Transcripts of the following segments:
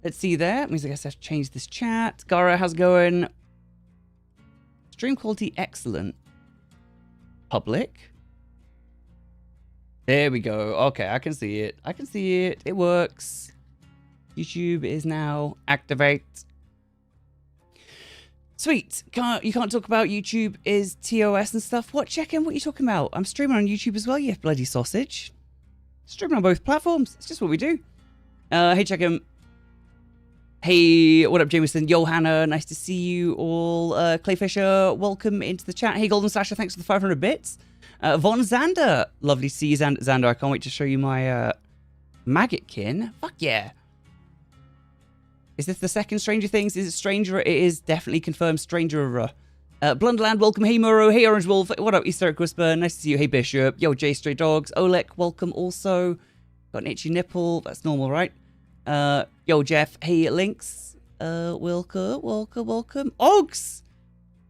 Let's see there. It means I guess I have to change this chat. Gara, how's it going? Stream quality excellent. Public. There we go. Okay, I can see it. I can see it. It works. YouTube is now activate. Sweet. You can't talk about YouTube is TOS and stuff. What? Check in. What are you talking about? I'm streaming on YouTube as well, you bloody sausage. Streaming on both platforms. It's just what we do. Hey, check in. Hey, what up, Jameson? Johanna, nice to see you all. Clay Fisher, welcome into the chat. Hey, Golden Slasher, thanks for the 500 bits. Von Zander, lovely to see you, Zander. I can't wait to show you my Maggotkin. Fuck yeah. Is this the second Stranger Things? Is it Stranger? It is definitely confirmed Stranger. Blunderland, welcome. Hey, Muro. Hey, Orange Wolf. What up, Easteric Whisper? Nice to see you. Hey, Bishop. Yo, J Stray Dogs. Olek, welcome also. Got an itchy nipple. That's normal, right? Yo, Jeff. Hey, Lynx. Welcome. Oggs!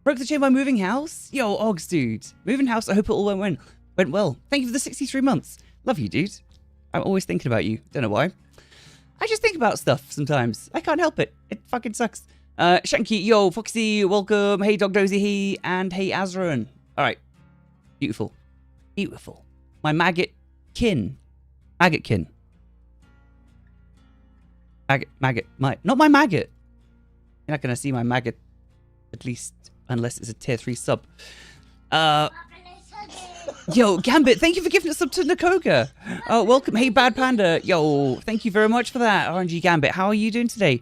Broke the chain by moving house. Yo, Oggs, dude. Moving house. I hope it all went well. Thank you for the 63 months. Love you, dude. I'm always thinking about you. Don't know why. I just think about stuff sometimes. I can't help it. It fucking sucks. Shanky, yo, Foxy, welcome. Hey, Dog Dozy, he, and hey, Azran. All right. Beautiful. Beautiful. My Maggotkin. Maggotkin. Maggot. Not my maggot. You're not going to see my maggot, at least, unless it's a tier 3 sub. Yo, Gambit, thank you for giving a sub to Nakoga. Oh, welcome. Hey, Bad Panda. Yo, thank you very much for that, RNG Gambit. How are you doing today?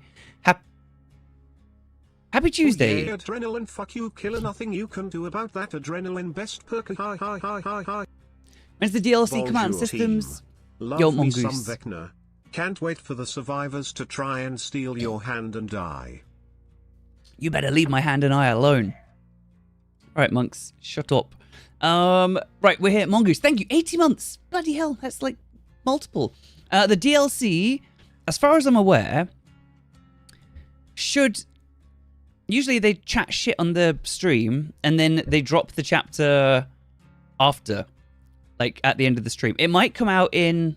Happy Tuesday. Oh, yeah, adrenaline, fuck you, killer. Nothing you can do about that. Adrenaline, best perk. Hi. When's the DLC Bonjour, come out in systems? Love Yo, me Mongoose. some Vecna. Can't wait for the survivors to try and steal your hand and die. You better leave my hand and I alone. All right, monks, shut up. Right, we're here. Mongoose, thank you. 80 months. Bloody hell, that's like multiple. The DLC, as far as I'm aware, should... Usually they chat shit on the stream, and then they drop the chapter after, like at the end of the stream. It might come out in...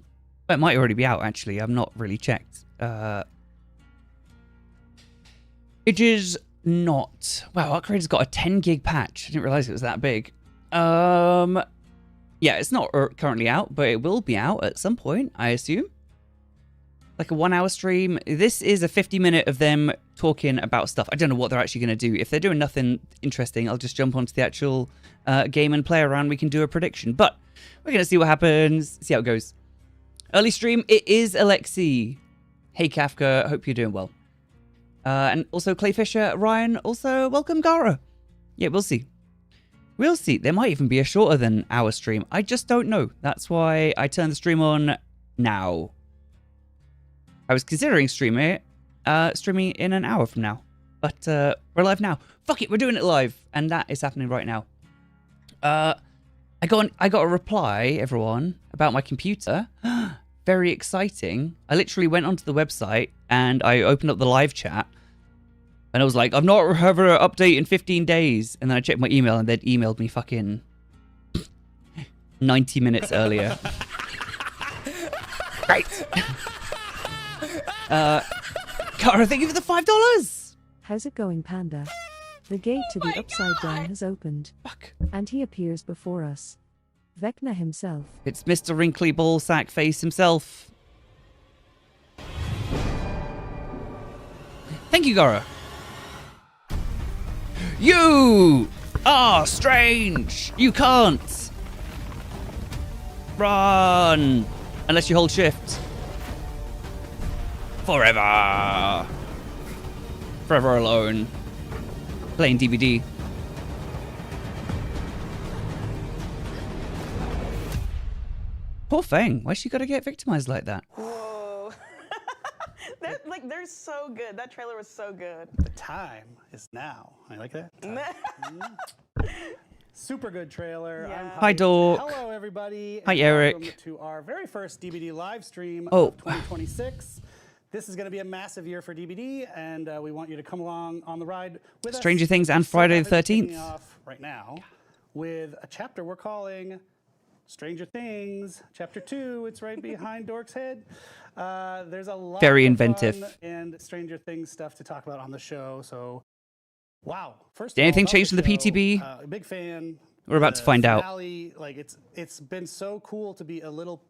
Well, it might already be out, actually. I've not really checked. It is not... Wow, Upgrade's got a 10 gig patch. I didn't realize it was that big. Yeah, it's not currently out, but it will be out at some point, I assume. Like a 1 hour stream. This is a 50-minute of them talking about stuff. I don't know what they're actually going to do. If they're doing nothing interesting, I'll just jump onto the actual game and play around. We can do a prediction. But we're going to see what happens, see how it goes. Early stream, it is Alexi. Hey, Kafka, hope you're doing well. And also Clay Fisher, Ryan, also welcome, Gara. Yeah, we'll see. We'll see. There might even be a shorter than hour stream. I just don't know. That's why I turned the stream on now. I was considering streaming in an hour from now. But we're live now. Fuck it, we're doing it live. And that is happening right now. I got a reply, everyone, about my computer. Very exciting. I literally went onto the website and I opened up the live chat. And I was like, I've not had an update in 15 days. And then I checked my email and they'd emailed me fucking 90 minutes earlier. Great. Cara, thank you for the $5. How's it going, Panda? The gate to the Upside Down has opened. Fuck. And he appears before us. Vecna himself. It's Mr. Wrinkly Ballsack Face himself. Thank you, Gara. You are strange. You can't run unless you hold shift. Forever. Forever alone. Playing DVD. Poor Fang. Why she gotta get victimized like that? Whoa. They're so good. That trailer was so good. The time is now. I like that. Super good trailer. Yeah. I'm Hi, Dork. Hello, everybody. Hi, and Eric. Welcome to our very first DVD live stream Oh. of 2026. This is going to be a massive year for DVD, and we want you to come along on the ride with us. Stranger Things and Friday the 13th. Kicking off right now with a chapter we're calling Stranger Things, Chapter 2. It's right behind Dork's head. There's a lot Very of inventive. fun and Stranger Things stuff to talk about on the show. So, wow. First Did of all, anything about change in the show, PTB? A big fan. We're about to find out. Finale, like it's been so cool to be a little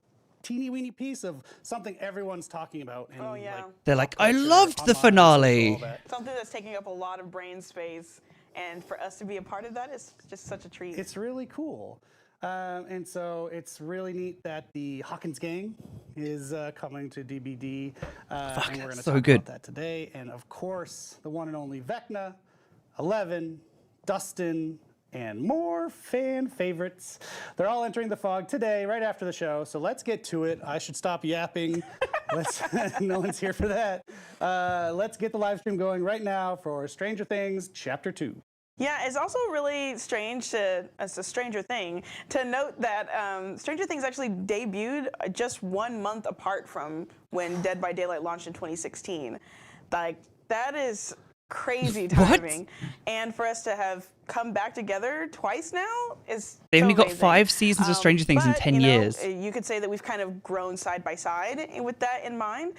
teeny weeny piece of something everyone's talking about. And, Oh, yeah. like, They're like, pop I culture, loved the online, finale. all that. Something that's taking up a lot of brain space, and for us to be a part of that is just such a treat. It's really cool. And so it's really neat that the Hawkins gang is coming to DBD. And we're going to so talk good. about that today. And of course, the one and only Vecna, 11, Dustin, and more fan favorites. They're all entering the fog today, right after the show. So let's get to it. I should stop yapping. No one's here for that. Let's get the live stream going right now for Stranger Things Chapter 2. Yeah, it's also really strange as a Stranger Thing, to note that Stranger Things actually debuted just 1 month apart from when Dead by Daylight launched in 2016. Like, that is crazy timing. And for us to have come back together twice now is They've so only got amazing. 5 seasons of Stranger Things in But, 10 you know, years. You could say that we've kind of grown side by side with that in mind,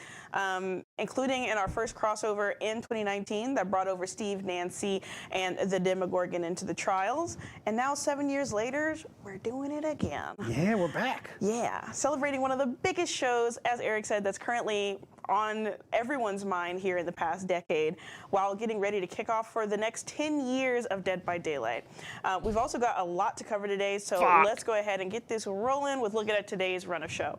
including in our first crossover in 2019 that brought over Steve, Nancy, and the Demogorgon into the trials. And now 7 years later, we're doing it again. Yeah, we're back. Yeah, celebrating one of the biggest shows, as Eric said, that's currently on everyone's mind here in the past decade, while getting ready to kick off for the next 10 years of Dead by Daylight. We've also got a lot to cover today, so let's go ahead and get this rolling with looking at today's run of show.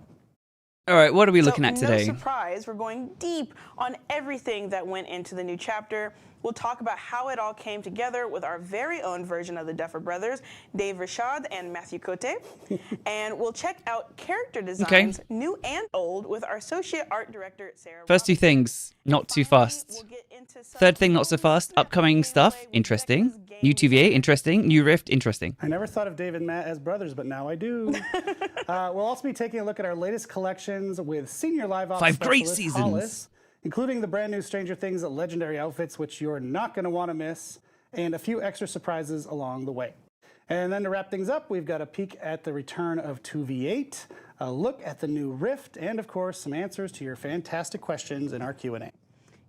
All right, what are we looking at today? No surprise, we're going deep on everything that went into the new chapter. We'll talk about how it all came together with our very own version of the Duffer Brothers, Dave Rashad and Matthew Cote. And we'll check out character designs, new and old, with our associate art director, Sarah First 2 Robinson. things, not too fast. Third thing, not so fast. Upcoming stuff, interesting. New TVA, interesting. New Rift, interesting. I never thought of Dave and Matt as brothers, but now I do. We'll also be taking a look at our latest collections with senior live ops 5 great specialist seasons. Hollis, including the brand new Stranger Things legendary outfits, which you're not going to want to miss, and a few extra surprises along the way. And then to wrap things up, we've got a peek at the return of 2v8, a look at the new Rift, and of course, some answers to your fantastic questions in our Q&A.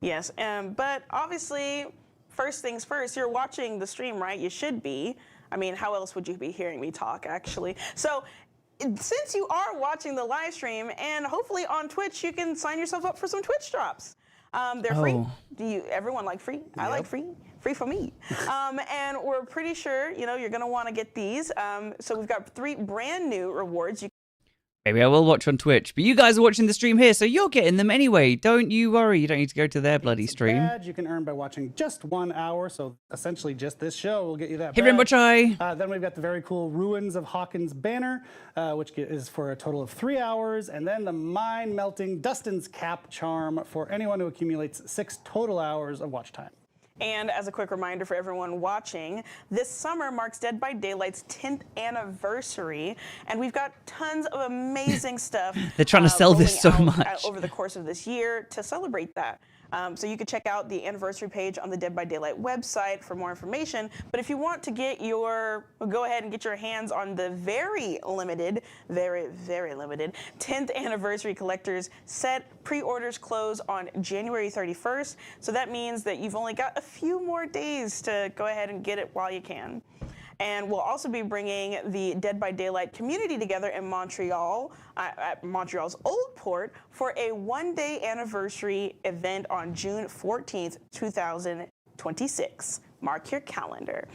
Yes, but obviously, first things first, you're watching the stream, right? You should be. I mean, how else would you be hearing me talk, actually? So, since you are watching the live stream, and hopefully on Twitch, you can sign yourself up for some Twitch drops. They're free. Everyone like free? I like free. Free for me. And we're pretty sure, you're going to want to get these. So we've got 3 brand new rewards. Maybe I will watch on Twitch, but you guys are watching the stream here, so you're getting them anyway. Don't you worry. You don't need to go to their bloody stream. Badge you can earn by watching just 1 hour, so essentially just this show will get you that Hey, very badge. much I. Then we've got the very cool Ruins of Hawkins banner, which is for a total of 3 hours, and then the mind-melting Dustin's Cap charm for anyone who accumulates 6 total hours of watch time. And as a quick reminder for everyone watching, this summer marks Dead by Daylight's 10th anniversary, and we've got tons of amazing stuff. They're trying to sell this rolling so out, much. over the course of this year to celebrate that. So you can check out the anniversary page on the Dead by Daylight website for more information. But if you want to go ahead and get your hands on the very limited 10th anniversary collector's set, pre-orders close on January 31st. So that means that you've only got a few more days to go ahead and get it while you can. And we'll also be bringing the Dead by Daylight community together in Montreal, at Montreal's Old Port, for a 1-day anniversary event on June 14th, 2026. Mark your calendar.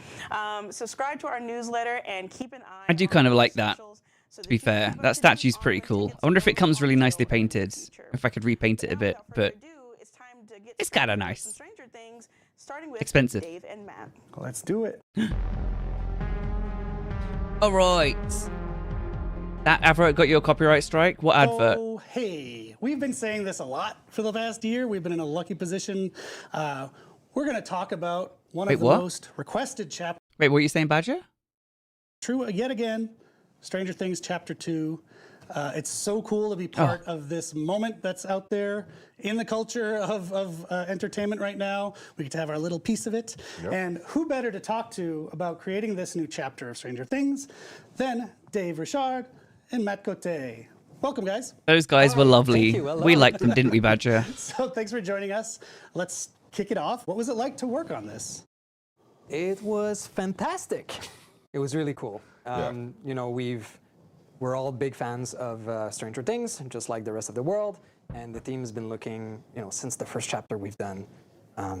Subscribe to our newsletter and keep an eye. I do kind of like that, to be fair. That statue's pretty cool. I wonder if it comes really nicely painted, if I could repaint it a bit, but it's kind of nice. Stranger Things, starting with Expensive. Dave and Matt. Let's do it. All right. That advert got you a copyright strike? What advert? Oh, hey. We've been saying this a lot for the past year. We've been in a lucky position. We're going to talk about one of the most requested chapters. Wait, what are you saying, Badger? True, yet again, Stranger Things Chapter 2. It's so cool to be part of this moment that's out there in the culture of entertainment right now. We get to have our little piece of it. Yep. And who better to talk to about creating this new chapter of Stranger Things than Dave Richard, and Matt Cote. Welcome, guys. Those guys were lovely. you. Hello. We liked them, didn't we, Badger? So thanks for joining us. Let's kick it off. What was it like to work on this? It was fantastic. It was really cool. You know, we're all big fans of Stranger Things, just like the rest of the world. And the team has been looking, you know, since the first chapter we've done,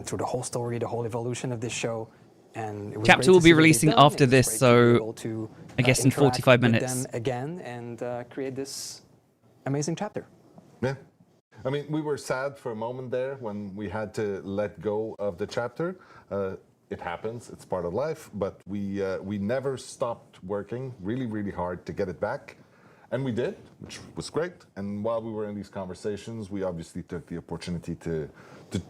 through the whole story, the whole evolution of this show. And it was Chapter great will to be see what they've releasing done. after It was this, great to so be able to, I guess in interact 45 with minutes. them again and create this amazing chapter. Yeah. I mean, we were sad for a moment there when we had to let go of the chapter. It happens, it's part of life, but we never stopped working really, really hard to get it back. And we did, which was great. And while we were in these conversations, we obviously took the opportunity to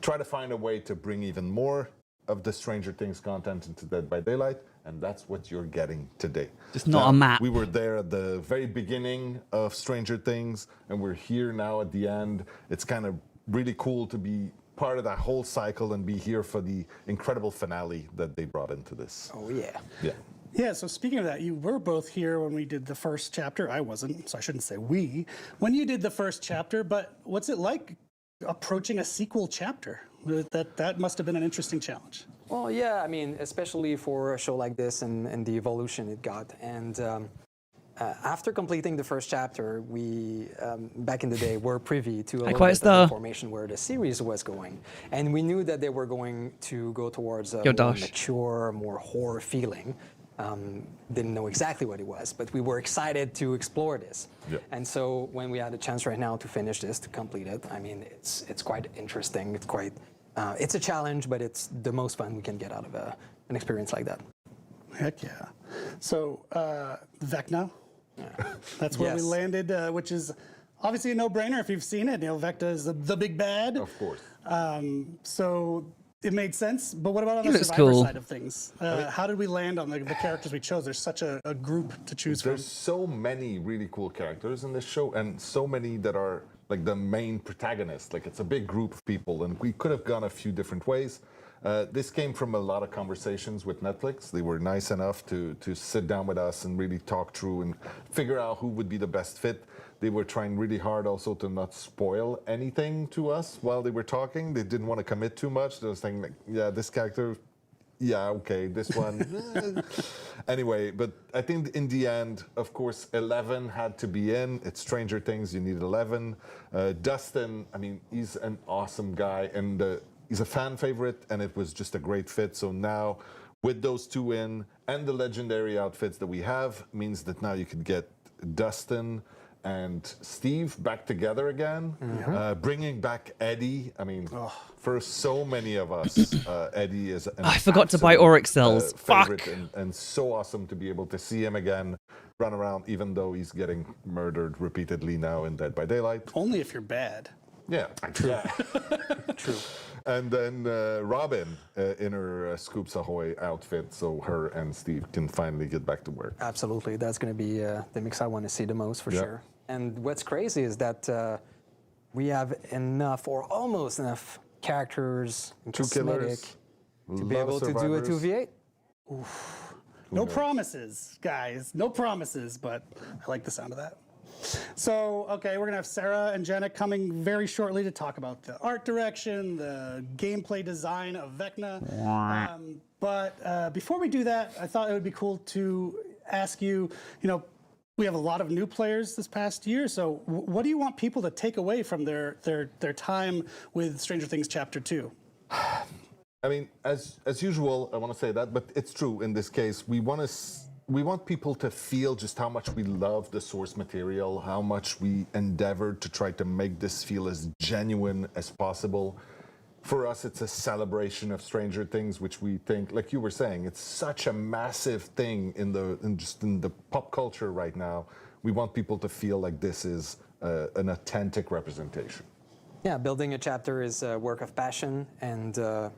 try to find a way to bring even more of the Stranger Things content into Dead by Daylight, and that's what you're getting today. Just not a map. We were there at the very beginning of Stranger Things, and we're here now at the end. It's kind of really cool to be part of that whole cycle and be here for the incredible finale that they brought into this. Oh, yeah. Yeah. Yeah, so speaking of that, you were both here when we did the first chapter. I wasn't, so I shouldn't say we. When you did the first chapter, but what's it like approaching a sequel chapter? That must have been an interesting challenge. Well, yeah, I mean, especially for a show like this and the evolution it got. And after completing the first chapter, we, back in the day, were privy to a little bit of information where the series was going. And we knew that they were going to go towards a more mature, more horror feeling. Didn't know exactly what it was, but we were excited to explore this. Yeah. And so when we had a chance right now to finish this, to complete it, I mean, it's quite interesting. It's quite, it's a challenge, but it's the most fun we can get out of an experience like that. Heck yeah. So, Vecna, that's where we landed, which is obviously a no-brainer if you've seen it. You know, Vecna is the big bad. Of course. So it made sense, but what about on the Survivor side of things? How did we land on the characters we chose? There's such a group to choose from. There's so many really cool characters in this show, and so many that are like the main protagonists. Like, it's a big group of people, and we could have gone a few different ways. This came from a lot of conversations with Netflix. They were nice enough to sit down with us and really talk through and figure out who would be the best fit. They were trying really hard also to not spoil anything to us while they were talking. They didn't want to commit too much. They were saying, like, yeah, this character, yeah, okay, this one. Anyway, but I think in the end, of course, 11 had to be in. It's Stranger Things, you need 11. Dustin, I mean, he's an awesome guy, and he's a fan favorite, and it was just a great fit. So now, with those two in, and the legendary outfits that we have, means that now you could get Dustin and Steve back together again, bringing back Eddie. I mean, for so many of us, Eddie is an I forgot to buy Auric cells. favorite, Fuck. and so awesome to be able to see him again, run around, even though he's getting murdered repeatedly now in Dead by Daylight. Only if you're bad. Yeah, true. Yeah. True. And then Robin in her Scoops Ahoy outfit, so her and Steve can finally get back to work. Absolutely, that's going to be the mix I want to see the most for sure. And what's crazy is that we have enough, or almost enough, characters and cosmetic to be able to do a 2v8. Oof. No promises, guys. No promises, but I like the sound of that. So, okay, we're going to have Sarah and Jenna coming very shortly to talk about the art direction, the gameplay design of Vecna. But before we do that, I thought it would be cool to ask you, you know, we have a lot of new players this past year, so what do you want people to take away from their time with Stranger Things Chapter 2? I mean, as usual, I want to say that, but it's true in this case. We want people to feel just how much we love the source material, how much we endeavored to try to make this feel as genuine as possible. For us, it's a celebration of Stranger Things, which we think, like you were saying, it's such a massive thing in the pop culture right now. We want people to feel like this is an authentic representation. Yeah, building a chapter is a work of passion, and the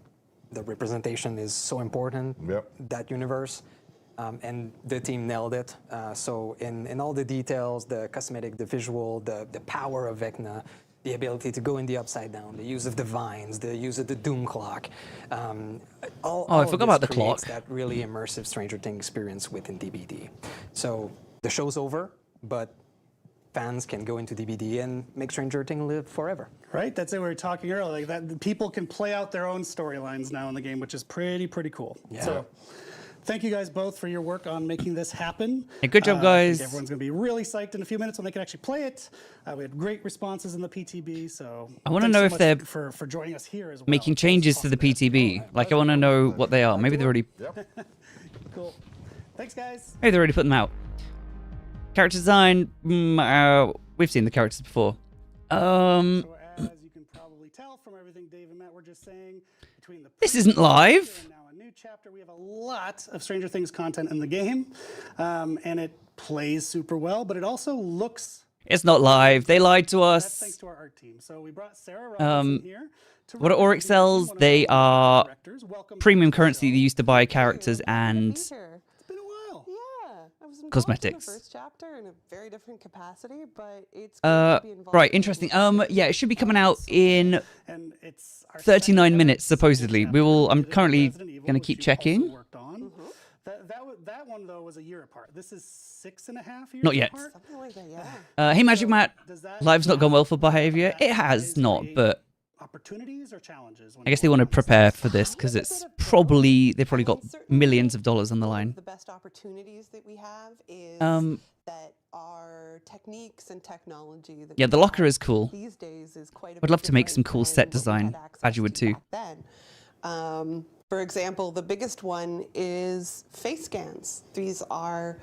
representation is so important. Yep. That universe. And the team nailed it. So in all the details, the cosmetic, the visual, the power of Vecna, the ability to go in the upside down, the use of the vines, the use of the doom clock. I forgot about the clock. That really immersive Stranger Things experience within DBD. So the show's over, but fans can go into DBD and make Stranger Things live forever. Right, that's it. We were talking earlier, like that. The people can play out their own storylines now in the game, which is pretty cool. Yeah. So, thank you guys both for your work on making this happen. Hey, good job, guys. Everyone's going to be really psyched in a few minutes when they can actually play it. We had great responses in the PTB, so I want to know if they're for joining us here as well. making changes to the PTB. Like, I want to know what they are. Maybe they're already. Cool. Thanks, guys. Maybe they already put them out. Character design. We've seen the characters before. So as you can probably tell from everything Dave and Matt were just saying, between the This isn't live. and now a new chapter, we have a lot of Stranger Things content in the game, and it plays super well, but it also looks. It's not live. They lied to That's thanks us. to our art team. So we brought Sarah Robinson here. What are Oryxels? They are premium currency they used to buy characters and It's been a while. Yeah, I was involved cosmetics. in the first chapter in a very different capacity, but it's going to be involved right, in interesting. Yeah, it should be coming out in And it's our 39 minutes, supposedly. chapter I'm with currently Resident Evil, going to which keep you checking. also worked on. That one though was a year apart. This is 6.5 years Not yet. apart. something like that. Yeah. Hey, Magic Matt. Does that Live's not gone well for count behavior. that It has as not, a but opportunities or challenges? I guess they want to prepare for this because they've probably got millions of dollars on the line. The best opportunities that we have is that our techniques and technology. That Yeah, we the locker have is cool. These days is quite. I'd love to make some cool set design. Glad you would too. Then, for example, the biggest one is face scans. These are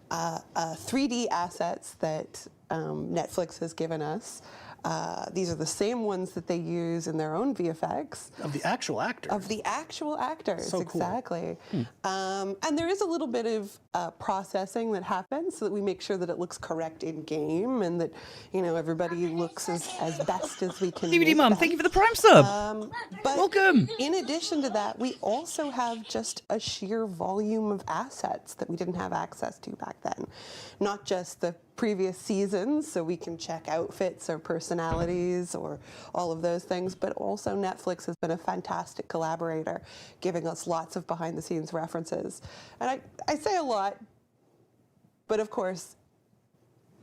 3D assets that Netflix has given us. These are the same ones that they use in their own VFX. Of the actual actors. Of the actual actors, So cool. exactly. And there is a little bit of processing that happens so that we make sure that it looks correct in game and that everybody looks as best as we can. DVD make Mum, them. thank you for the Prime sub. But Welcome. In addition to that, we also have just a sheer volume of assets that we didn't have access to back then. Not just the previous seasons, so we can check outfits or personalities or all of those things, but also Netflix has been a fantastic collaborator, giving us lots of behind-the-scenes references. And I say a lot, but of course,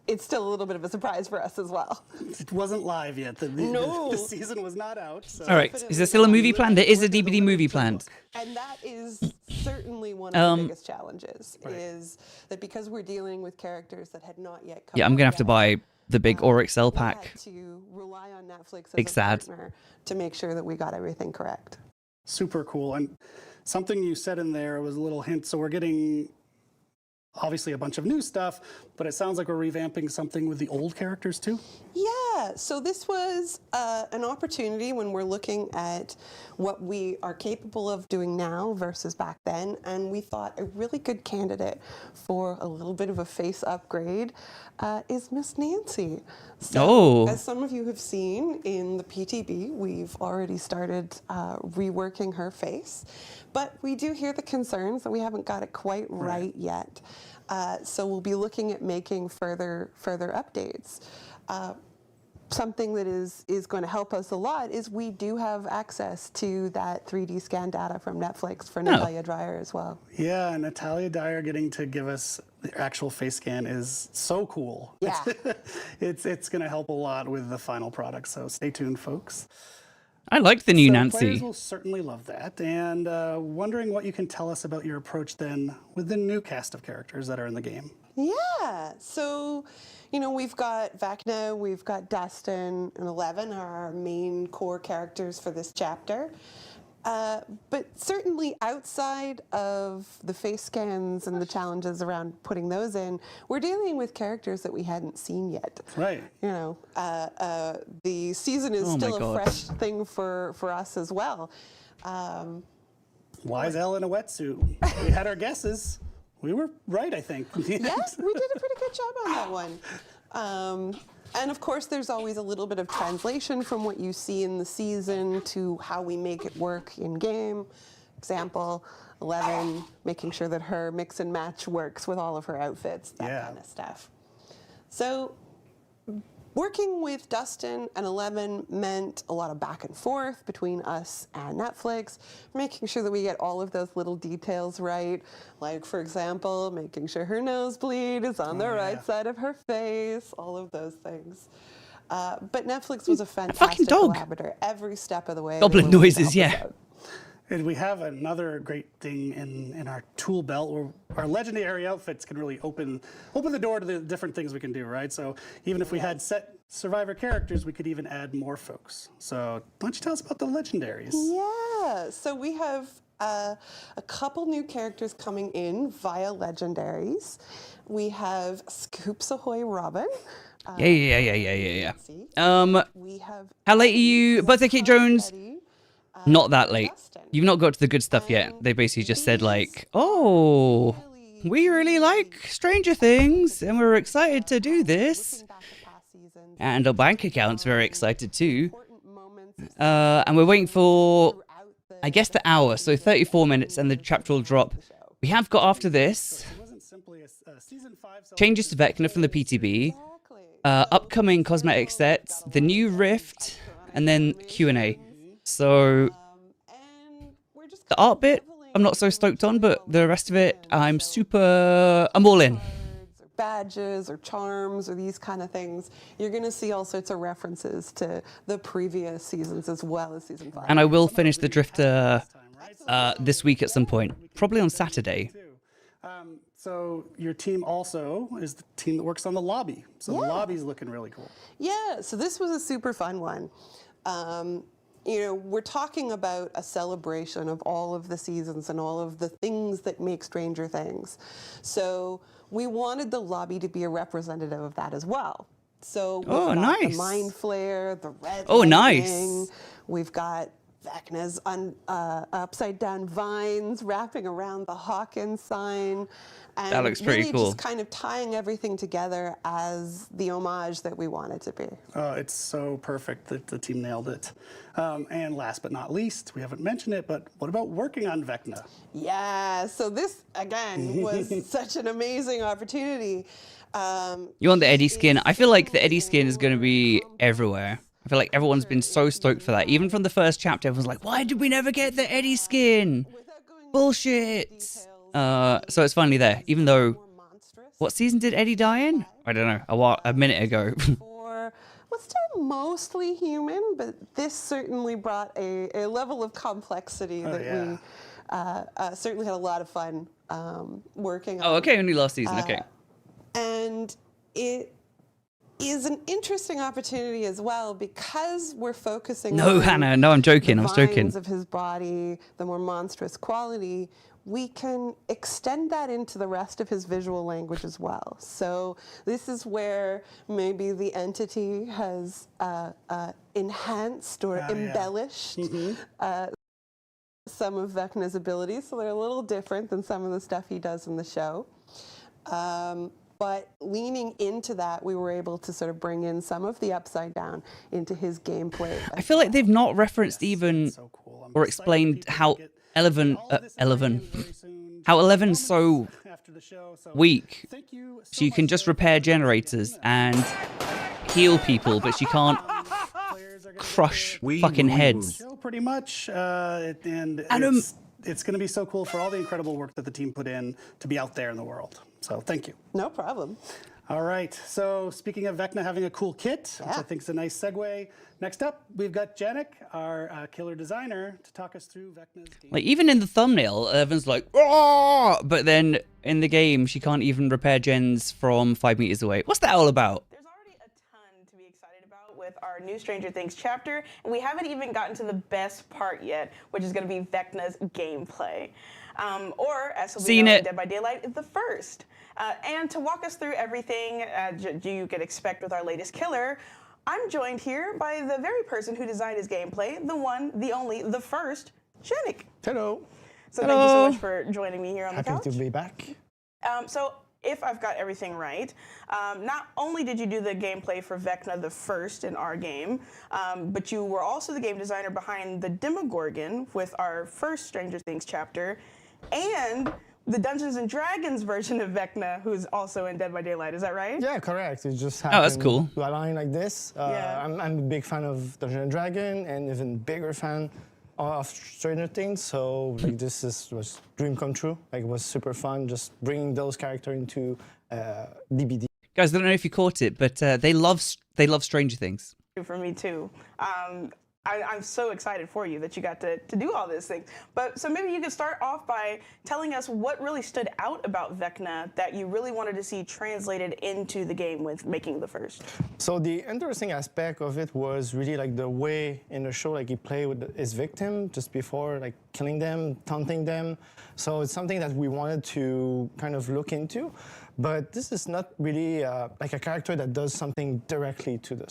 it's still a little bit of a surprise for us as well. It wasn't live yet. No. The season was not out. So. All right, is there still a movie planned? There is a DVD movie planned. And that is certainly one of the biggest challenges, is that because we're dealing with characters that had not yet come Yeah, I'm out going to have to yet, buy the big Oryxel we had pack. to rely on Netflix Big as a sad. partner to make sure that we got everything correct. Super cool. And something you said in there was a little hint. So we're getting obviously a bunch of new stuff, but it sounds like we're revamping something with the old characters too. Yeah, so this was an opportunity when we're looking at what we are capable of doing now versus back then, and we thought a really good candidate for a little bit of a face upgrade is Miss Nancy. So, as some of you have seen in the PTB, we've already started reworking her face, but we do hear the concerns that we haven't got it quite right yet. So we'll be looking at making further updates. Something that is going to help us a lot is we do have access to that 3D scan data from Netflix for Natalia Dyer as well. Yeah, and Natalia Dyer getting to give us the actual face scan is so cool. Yeah. It's going to help a lot with the final product, so stay tuned, folks. I liked the new So Nancy. Players will certainly love that, and wondering what you can tell us about your approach then with the new cast of characters that are in the game. Yeah, so, we've got Vecna, we've got Dustin, and 11 are our main core characters for this chapter. But certainly outside of the face scans and the challenges around putting those in, we're dealing with characters that we hadn't seen yet. Right. The season is still a fresh thing for us as well. Why is Elle in a wetsuit? We had our guesses. We were right, I think. Yes, we did a pretty good job on that one. And of course, there's always a little bit of translation from what you see in the season to how we make it work in game. Example, 11, making sure that her mix and match works with all of her outfits, that kind of stuff. So Working with Dustin and 11 meant a lot of back and forth between us and Netflix, making sure that we get all of those little details right. Like, for example, making sure her nosebleed is on the right side of her face, all of those things. But Netflix was a fantastic collaborator every step of the way. Goblin noises, yeah. And we have another great thing in our tool belt where our legendary outfits can really open the door to the different things we can do, right? So even if we had set Survivor characters, we could even add more folks. So why don't you tell us about the legendaries? Yeah, so we have a couple new characters coming in via legendaries. We have Scoops Ahoy Robin. Yeah. We have How late are you, Birthday Kate Jones? Not that late. You've not got to the good stuff yet. They basically just said like, oh, we really like Stranger Things and we're excited to do this. And our bank account's very excited too. And we're waiting for, I guess, the hour. So 34 minutes and the chapter will drop. We have got after this changes to Vecna from the PTB, upcoming cosmetic sets, the new Rift, and then Q&A. So the art bit, I'm not so stoked on, but the rest of it, I'm all in. Badges or charms or these kind of things. You're going to see all sorts of references to the previous seasons as well as season 5. And I will finish the Drifter this week at some point, probably on Saturday. So your team also is the team that works on the lobby. So the lobby's looking really cool. Yeah, so this was a super fun one. You know, we're talking about a celebration of all of the seasons and all of the things that make Stranger Things. So we wanted the lobby to be a representative of that as well. So we've got the Mind Flare, the Red Lightning, we've got Vecna's upside down vines wrapping around the Hawkins sign. And that looks pretty cool. Just kind of tying everything together as the homage that we want it to be. Oh, it's so perfect that the team nailed it. And last but not least, we haven't mentioned it, but what about working on Vecna? Yeah, so this, again, was such an amazing opportunity. You want the Eddie skin? I feel like the Eddie skin is going to be everywhere. I feel like everyone's been so stoked for that. Even from the first chapter, everyone's like, why did we never get the Eddie skin? Bullshit. So it's finally there, even though, what season did Eddie die in? I don't know, a minute ago. Was still mostly human, but this certainly brought a level of complexity that we certainly had a lot of fun working on. Oh, okay, only last season, okay. And it is an interesting opportunity as well because we're focusing on Hannah, no, I'm joking, the vines of his body, the more monstrous quality. We can extend that into the rest of his visual language as well. So this is where maybe the entity has enhanced or embellished some of Vecna's abilities. So they're a little different than some of the stuff he does in the show. But leaning into that, we were able to sort of bring in some of the upside down into his gameplay. I feel like they've not referenced even or explained how Eleven's so weak. She can just repair generators and heal people, but she can't crush fucking heads. Pretty much, and it's going to be so cool for all the incredible work that the team put in to be out there in the world. So thank you. No problem. All right, so speaking of Vecna having a cool kit, which I think is a nice segue, next up, we've got Janik, our killer designer, to talk us through Vecna's game. Like, even in the thumbnail, Evan's like, "Oh!" But then in the game, she can't even repair gens from 5 meters away. What's that all about? There's already a ton to be excited about with our new Stranger Things chapter, and we haven't even gotten to the best part yet, which is going to be Vecna's gameplay. Or, as will be known in Dead by Daylight, the first. And to walk us through everything you could expect with our latest killer, I'm joined here by the very person who designed his gameplay, the one, the only, the first, Janik. Hello. So thank you so much for joining me here on the couch. Happy to be back. So if I've got everything right, not only did you do the gameplay for Vecna the first in our game, but you were also the game designer behind the Demogorgon with our first Stranger Things chapter, and the Dungeons and Dragons version of Vecna, who's also in Dead by Daylight. Is that right? Yeah, correct. It just Oh, that's happened cool. to align like this. Yeah. I'm a big fan of Dungeons and Dragons, and even bigger fan of Stranger Things. So like this was dream come true. Like it was super fun, just bringing those characters into DBD. Guys, I don't know if you caught it, but they love Stranger Things. For me too. I'm so excited for you that you got to do all these things. But so maybe you could start off by telling us what really stood out about Vecna that you really wanted to see translated into the game with making the first. So the interesting aspect of it was really like the way in the show, like he played with his victim just before like killing them, taunting them. So it's something that we wanted to kind of look into. But this is not really like a character that does something directly to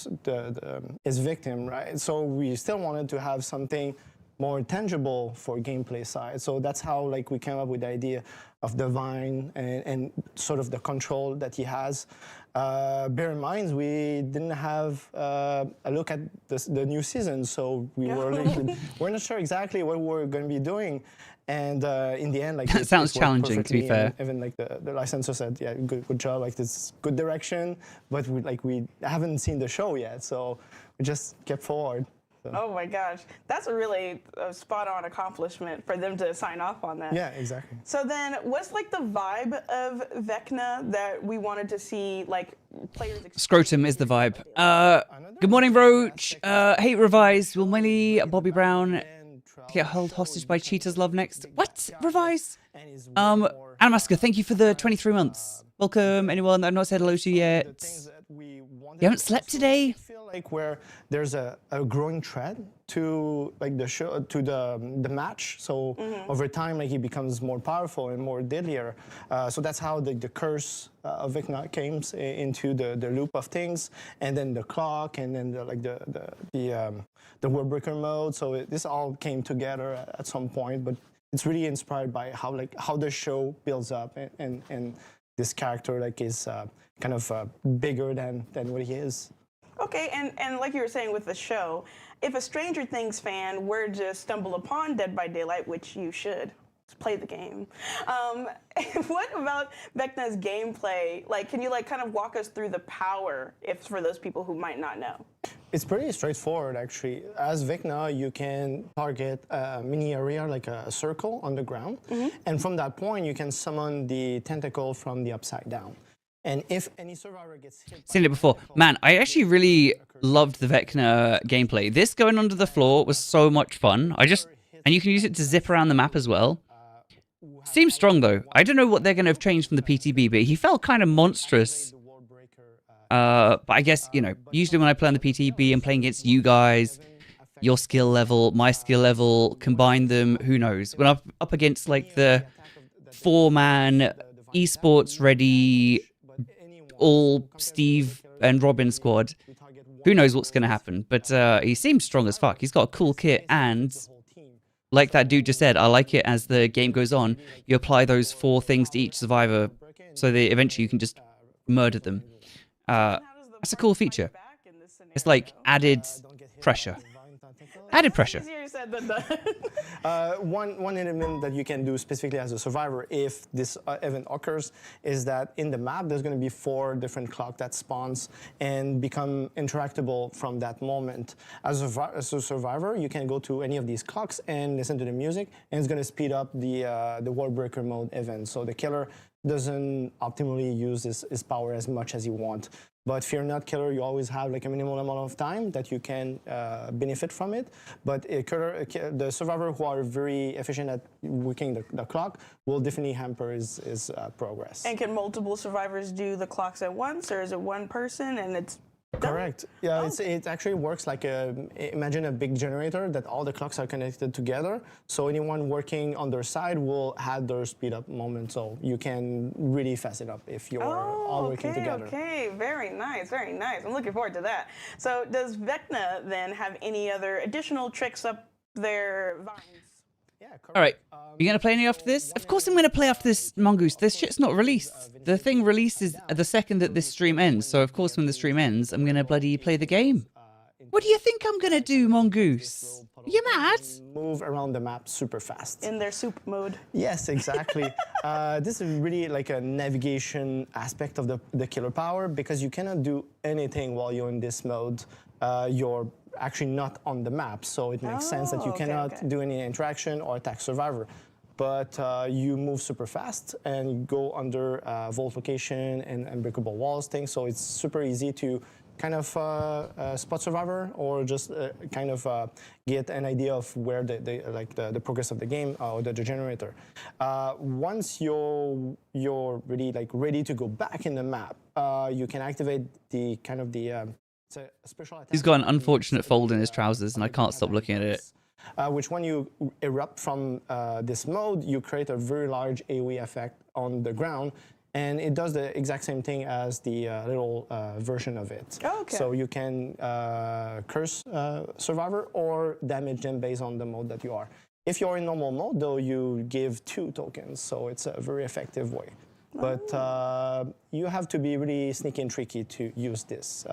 his victim, right? So we still wanted to have something more tangible for gameplay side. So that's how like we came up with the idea of the vine and sort of the control that he has. Bear in mind, we didn't have a look at the new season, so we we're not sure exactly what we're going to be doing. And in the end, like that sounds challenging, to be fair. Even like the licensor said, yeah, good job, like this is good direction, but we haven't seen the show yet, so we just kept forward. So. Oh my gosh, that's a really spot-on accomplishment for them to sign off on that. Yeah, exactly. So then, what's like the vibe of Vecna that we wanted to see, like players? Scrotum is the vibe. Good morning, Roach. Hate Revise. Will Millie, Bobby Brown get held hostage by Cheetah's Love next? What? Revise? Anamaska, thank you for the 23 months. Welcome, anyone that I've not said hello to yet. You haven't slept today? I feel like where there's a growing thread to like the show, to the match. So over time, like he becomes more powerful and more deadlier. So that's how the curse of Vecna came into the loop of things, and then the clock, and then the word breaker mode. So this all came together at some point, but it's really inspired by how the show builds up and this character like is kind of bigger than what he is. Okay, and like you were saying with the show, if a Stranger Things fan were to stumble upon Dead by Daylight, which you should, play the game. What about Vecna's gameplay? Like, can you like kind of walk us through the power, if for those people who might not know? It's pretty straightforward, actually. As Vecna, you can target a mini area, like a circle on the ground, and from that point, you can summon the tentacle from the upside down. And if any survivor gets hit... Seen it before. Man, I actually really loved the Vecna gameplay. This going under the floor was so much fun. And you can use it to zip around the map as well. Seems strong, though. I don't know what they're going to have changed from the PTB, but he felt kind of monstrous. But I guess, you know, usually when I play on the PTB, I'm playing against you guys, your skill level, my skill level, combine them, who knows. When I'm up against, like, the 4-man esports-ready all Steve and Robin squad, who knows what's going to happen. But he seems strong as fuck. He's got a cool kit, and like that dude just said, I like it as the game goes on, you apply those 4 things to each survivor so that eventually you can just murder them. That's a cool feature. It's like added pressure. Added pressure. Easier said than done. One element that you can do specifically as a survivor if this event occurs is that in the map there's going to be 4 different clocks that spawns and become interactable from that moment. As a survivor, you can go to any of these clocks and listen to the music, and it's going to speed up the wall breaker mode event. So the killer doesn't optimally use his power as much as he wants. But Fear Not Killer, you always have like a minimal amount of time that you can benefit from it. But the survivor who are very efficient at working the clock will definitely hamper his progress. And can multiple survivors do the clocks at once, or is it one person and it's done? Correct. Yeah, it actually works like imagine a big generator that all the clocks are connected together. So anyone working on their side will have their speed up moment. So you can really fast it up if you're all working together. Okay, very nice, very nice. I'm looking forward to that. So does Vecna then have any other additional tricks up their vines? All right, you gonna play any after this? Of course I'm gonna play after this, Mongoose. This shit's not released. The thing releases the second that this stream ends, so of course when the stream ends, I'm gonna bloody play the game. What do you think I'm gonna do, Mongoose? You mad? Move around the map super fast. In their soup mode. Yes, exactly. This is really like a navigation aspect of the killer power, because you cannot do anything while you're in this mode. You're actually not on the map, so it makes sense that you cannot do any interaction or attack survivor. But you move super fast and you go under vault location and unbreakable walls thing, so it's super easy to kind of spot survivor or just kind of get an idea of where the progress of the game or the generator. Once you're really ready to go back in the map, you can activate the kind of the it's a special attack. He's got an unfortunate fold in his trousers, and I can't stop looking at it. Which when you erupt from this mode, you create a very large AoE effect on the ground, and it does the exact same thing as the little version of it. Oh, okay. So you can curse survivor or damage them based on the mode that you are. If you're in normal mode, though, you give 2 tokens, so it's a very effective way. But you have to be really sneaky and tricky to use this.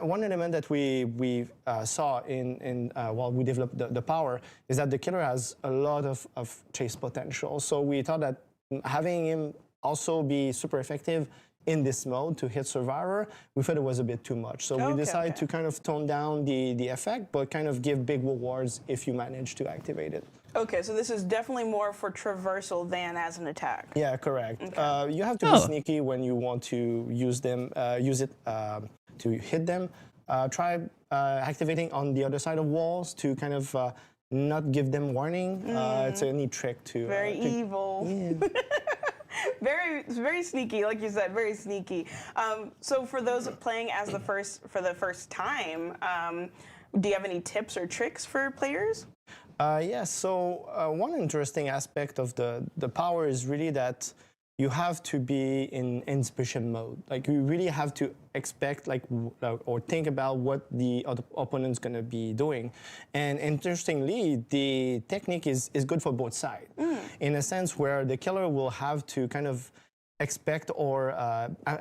One element that we saw while we developed the power is that the killer has a lot of chase potential. So we thought that having him also be super effective in this mode to hit survivor, we thought it was a bit too much. So we decided to kind of tone down the effect, but kind of give big rewards if you manage to activate it. Okay, so this is definitely more for traversal than as an attack. Yeah, correct. Okay. You have to be sneaky when you want to use it to hit them. Try activating on the other side of walls to kind of not give them warning. It's a neat trick to... Very evil. Yeah. Very sneaky, like you said, very sneaky. So for those playing as for the first time, do you have any tips or tricks for players? Yes, so one interesting aspect of the power is really that you have to be in anticipation mode. Like you really have to expect or think about what the other opponent's gonna be doing. And interestingly, the technique is good for both sides. In a sense where the killer will have to kind of expect or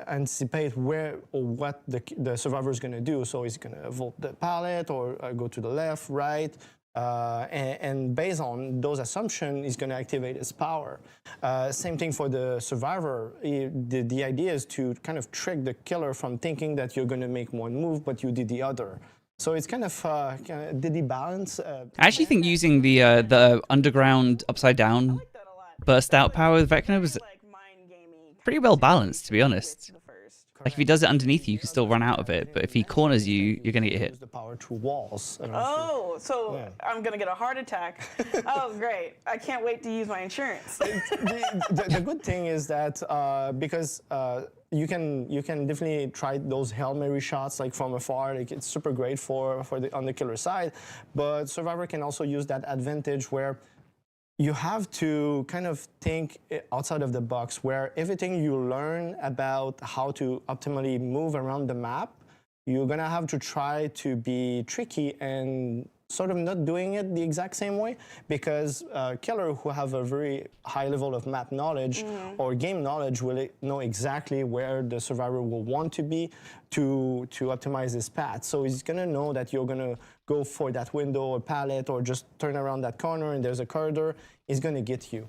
anticipate where or what the survivor is gonna do. So he's gonna vault the pallet or go to the left, right, and based on those assumptions, he's going to activate his power. Same thing for the survivor. The idea is to kind of trick the killer from thinking that you're going to make one move, but you did the other. So it's kind of did he balance? I actually think using the underground upside down burst out power with Vecna was pretty well balanced, to be honest. Like if he does it underneath you, you can still run out of it, but if he corners you, you're gonna get hit. The power to walls. So I'm gonna get a heart attack. Oh, great! I can't wait to use my insurance. The good thing is that because you can definitely try those Hail Mary shots like from afar. Like it's super great on the killer side, but survivor can also use that advantage where you have to kind of think outside of the box, where everything you learn about how to optimally move around the map, you're gonna have to try to be tricky and sort of not doing it the exact same way, because killer who have a very high level of map knowledge or game knowledge will know exactly where the survivor will want to be to optimize his path. So he's gonna know that you're gonna go for that window or pallet or just turn around that corner and there's a corridor, he's gonna get you.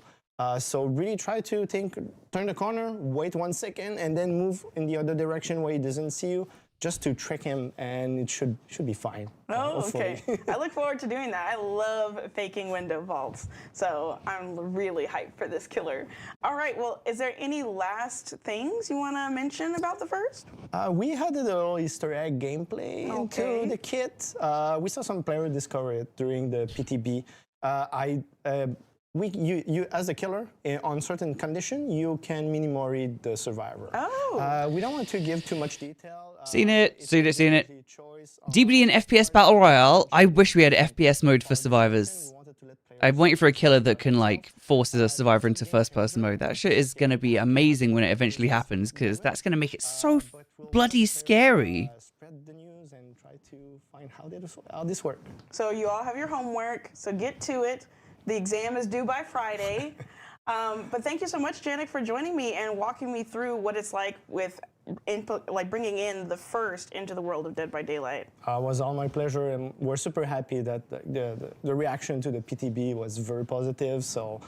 So really try to turn the corner, wait 1 second, and then move in the other direction where he doesn't see you, just to trick him, and it should be fine. Oh, okay. I look forward to doing that. I love faking window vaults, so I'm really hyped for this killer. All right, well, is there any last things you want to mention about the first? We had a little Easter egg gameplay into the kit. We saw some players discover it during the PTB. You as a killer, on certain condition, you can mini-read the survivor. Oh. We don't want to give too much detail. Seen it. DBD and FPS Battle Royale. I wish we had FPS mode for survivors. I'm waiting for a killer that can like force a survivor into first-person mode. That shit is gonna be amazing when it eventually happens, because that's gonna make it so bloody scary. Spread the news and try to find how this works. So you all have your homework, so get to it. The exam is due by Friday. But thank you so much, Janik, for joining me and walking me through what it's like with bringing in the first into the world of Dead by Daylight. It was all my pleasure, and we're super happy that the reaction to the PTB was very positive. So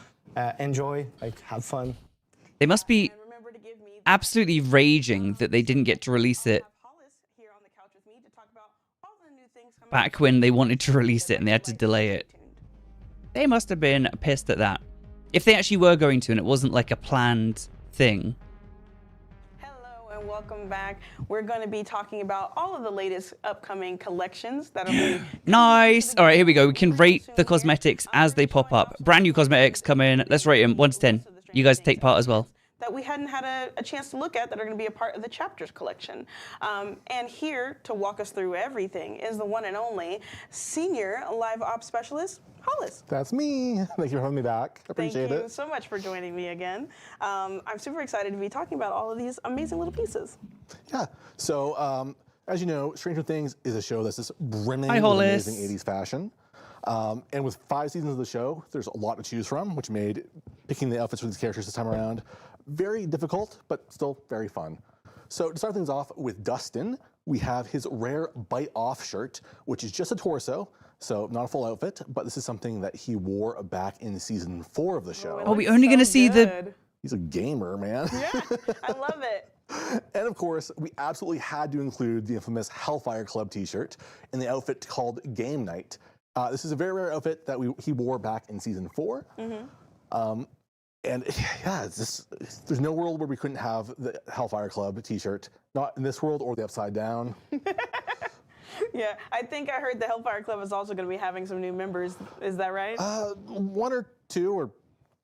enjoy, have fun. They must be absolutely raging that they didn't get to release it back when they wanted to release it and they had to delay it. They must have been pissed at that. If they actually were going to and it wasn't like a planned thing. Hello and welcome back. We're going to be talking about all of the latest upcoming collections that are nice. All right, here we go. We can rate the cosmetics as they pop up. Brand new cosmetics come in. Let's rate them 1 to 10. You guys take part as well. That we hadn't had a chance to look at that are going to be a part of the chapters collection. And here to walk us through everything is the one and only Senior Live Ops Specialist, Hollis. That's me. Thank you for having me back. Appreciate it. Thank you so much for joining me again. I'm super excited to be talking about all of these amazing little pieces. Yeah. So, as you know, Stranger Things is a show that's just brimming with amazing 80s fashion. And with 5 seasons of the show, there's a lot to choose from, which made picking the outfits for these characters this time around very difficult, but still very fun. So to start things off with Dustin, we have his rare Bite Off shirt, which is just a torso, so not a full outfit, but this is something that he wore back in season 4 of the show. Are we only going to see the... He's a gamer, man. Yeah, I love it. And of course, we absolutely had to include the infamous Hellfire Club t-shirt in the outfit called Game Night. This is a very rare outfit that he wore back in season 4. And yeah, it's just, there's no world where we couldn't have the Hellfire Club t-shirt, not in this world or the Upside Down. Yeah, I think I heard the Hellfire Club is also going to be having some new members. Is that right? 1 or 2 or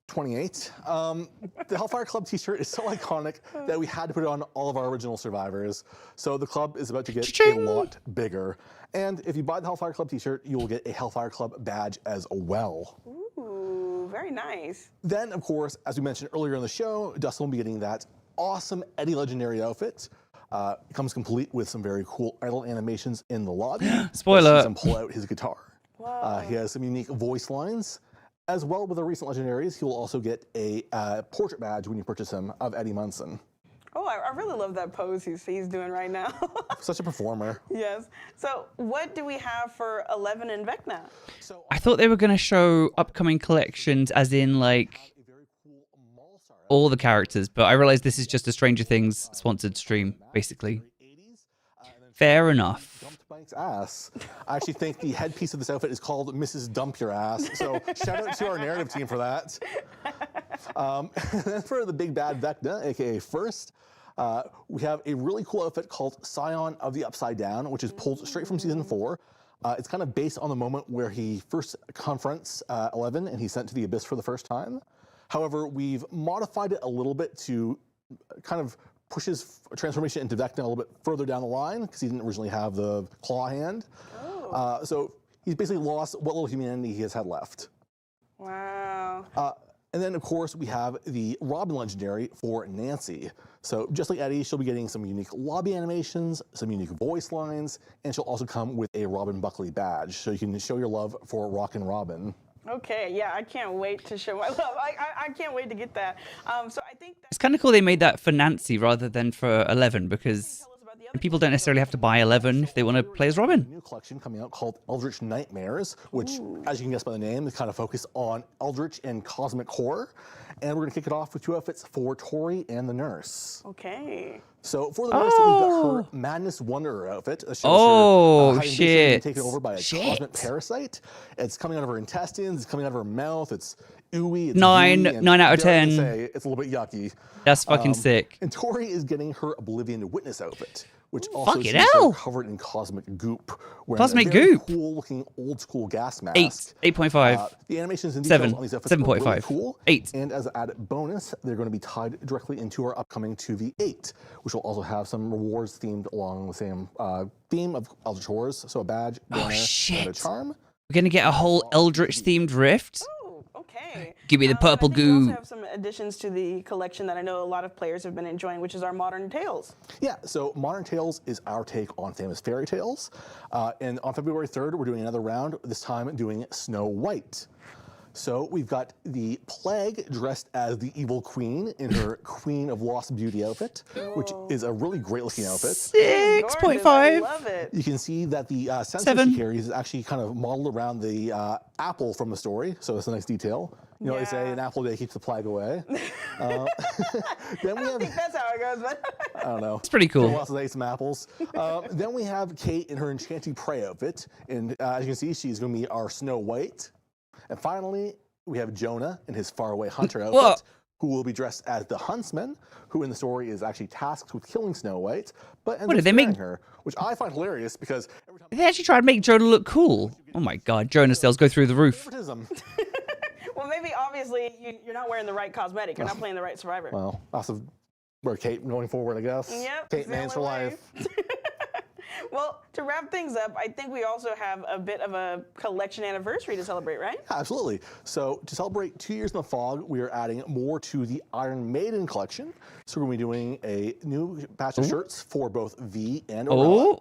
28. The Hellfire Club t-shirt is so iconic that we had to put it on all of our original survivors. So the club is about to get a lot bigger. And if you buy the Hellfire Club t-shirt, you will get a Hellfire Club badge as well. Ooh, very nice. Then, of course, as we mentioned earlier in the show, Dustin will be getting that awesome Eddie Legendary outfit. It comes complete with some very cool idle animations in the lobby. Spoiler. Him pull out his guitar. He has some unique voice lines. As well with the recent legendaries, he will also get a portrait badge when you purchase him of Eddie Munson. Oh, I really love that pose he's doing right now. Such a performer. Yes. So what do we have for 11 and Vecna? I thought they were going to show upcoming collections as in like all the characters, but I realized this is just a Stranger Things sponsored stream, basically. Fair enough. Dumped Mike's ass. I actually think the headpiece of this outfit is called Mrs. Dump Your Ass. So shout out to our narrative team for that. And then for the big bad Vecna, aka First, we have a really cool outfit called Scion of the Upside Down, which is pulled straight from season 4. It's kind of based on the moment where he first confronts 11 and he's sent to the Abyss for the first time. However, we've modified it a little bit to kind of push his transformation into Vecna a little bit further down the line because he didn't originally have the claw hand. Oh. So he's basically lost what little humanity he has had left. Wow. And then, of course, we have the Robin Legendary for Nancy. So just like Eddie, she'll be getting some unique lobby animations, some unique voice lines, and she'll also come with a Robin Buckley badge. So you can show your love for Rockin' Robin. Okay, yeah, I can't wait to show my love. I can't wait to get that. So I think it's kind of cool they made that for Nancy rather than for 11 because people don't necessarily have to buy 11 if they want to play as Robin. New collection coming out called Eldritch Nightmares, which, as you can guess by the name, is kind of focused on Eldritch and cosmic horror. And we're going to kick it off with 2 outfits for Tori and the nurse. Okay. So for the nurse, we've got her Madness Wanderer outfit. Shit. Taken over by a cosmic parasite. It's coming out of her intestines. It's coming out of her mouth. It's ooey. It's 9 out of 10. It's a little bit yucky. That's fucking sick. And Tori is getting her Oblivion Witness outfit, which Fucking seems hell. covered in cosmic goop. Cosmic a very goop. Cool-looking old-school gas mask. 8.5. The animations and details 7. on these outfits are really 7.5. cool. 8. And as an added bonus, they're going to be tied directly into our upcoming 2v8, which will also have some rewards themed along the same theme of Eldritch Horrors. So a badge, banner, and a charm. We're going to get a whole Eldritch-themed rift? Oh, okay. Give me the purple We goo. also have some additions to the collection that I know a lot of players have been enjoying, which is our Modern Tales. Yeah, so Modern Tales is our take on famous fairy tales. And on February 3rd, we're doing another round, this time doing Snow White. So we've got the Plague dressed as the Evil Queen in her Queen of Lost Beauty outfit, which is a really great looking outfit. 6.5. I love it. You can see that the censer she carries is actually kind of modeled around the apple from the story, so it's a nice detail. You know, they say an apple a day keeps the plague away. Then we I think that's how it goes, but I don't know. It's pretty cool. Lots of ate some apples. Then we have Kate in her enchanting prey outfit, and as you can see, she's going to be our Snow White. And finally, we have Jonah in his faraway hunter outfit, who will be dressed as the huntsman, who in the story is actually tasked with killing Snow White, but ends up sparing her, which I find hilarious because every time they actually try to make Jonah look cool. Oh my god, Jonah sales go through the roof. well, maybe obviously you're not wearing the right cosmetic. You're not playing the right survivor. Well, also we're Kate going forward, I guess. Yep. Kate Mans for life. Well, to wrap things up, I think we also have a bit of a collection anniversary to celebrate, right? Absolutely. So to celebrate 2 years in the fog, we are adding more to the Iron Maiden collection. So we're going to be doing a new batch of shirts for both V and Aurora.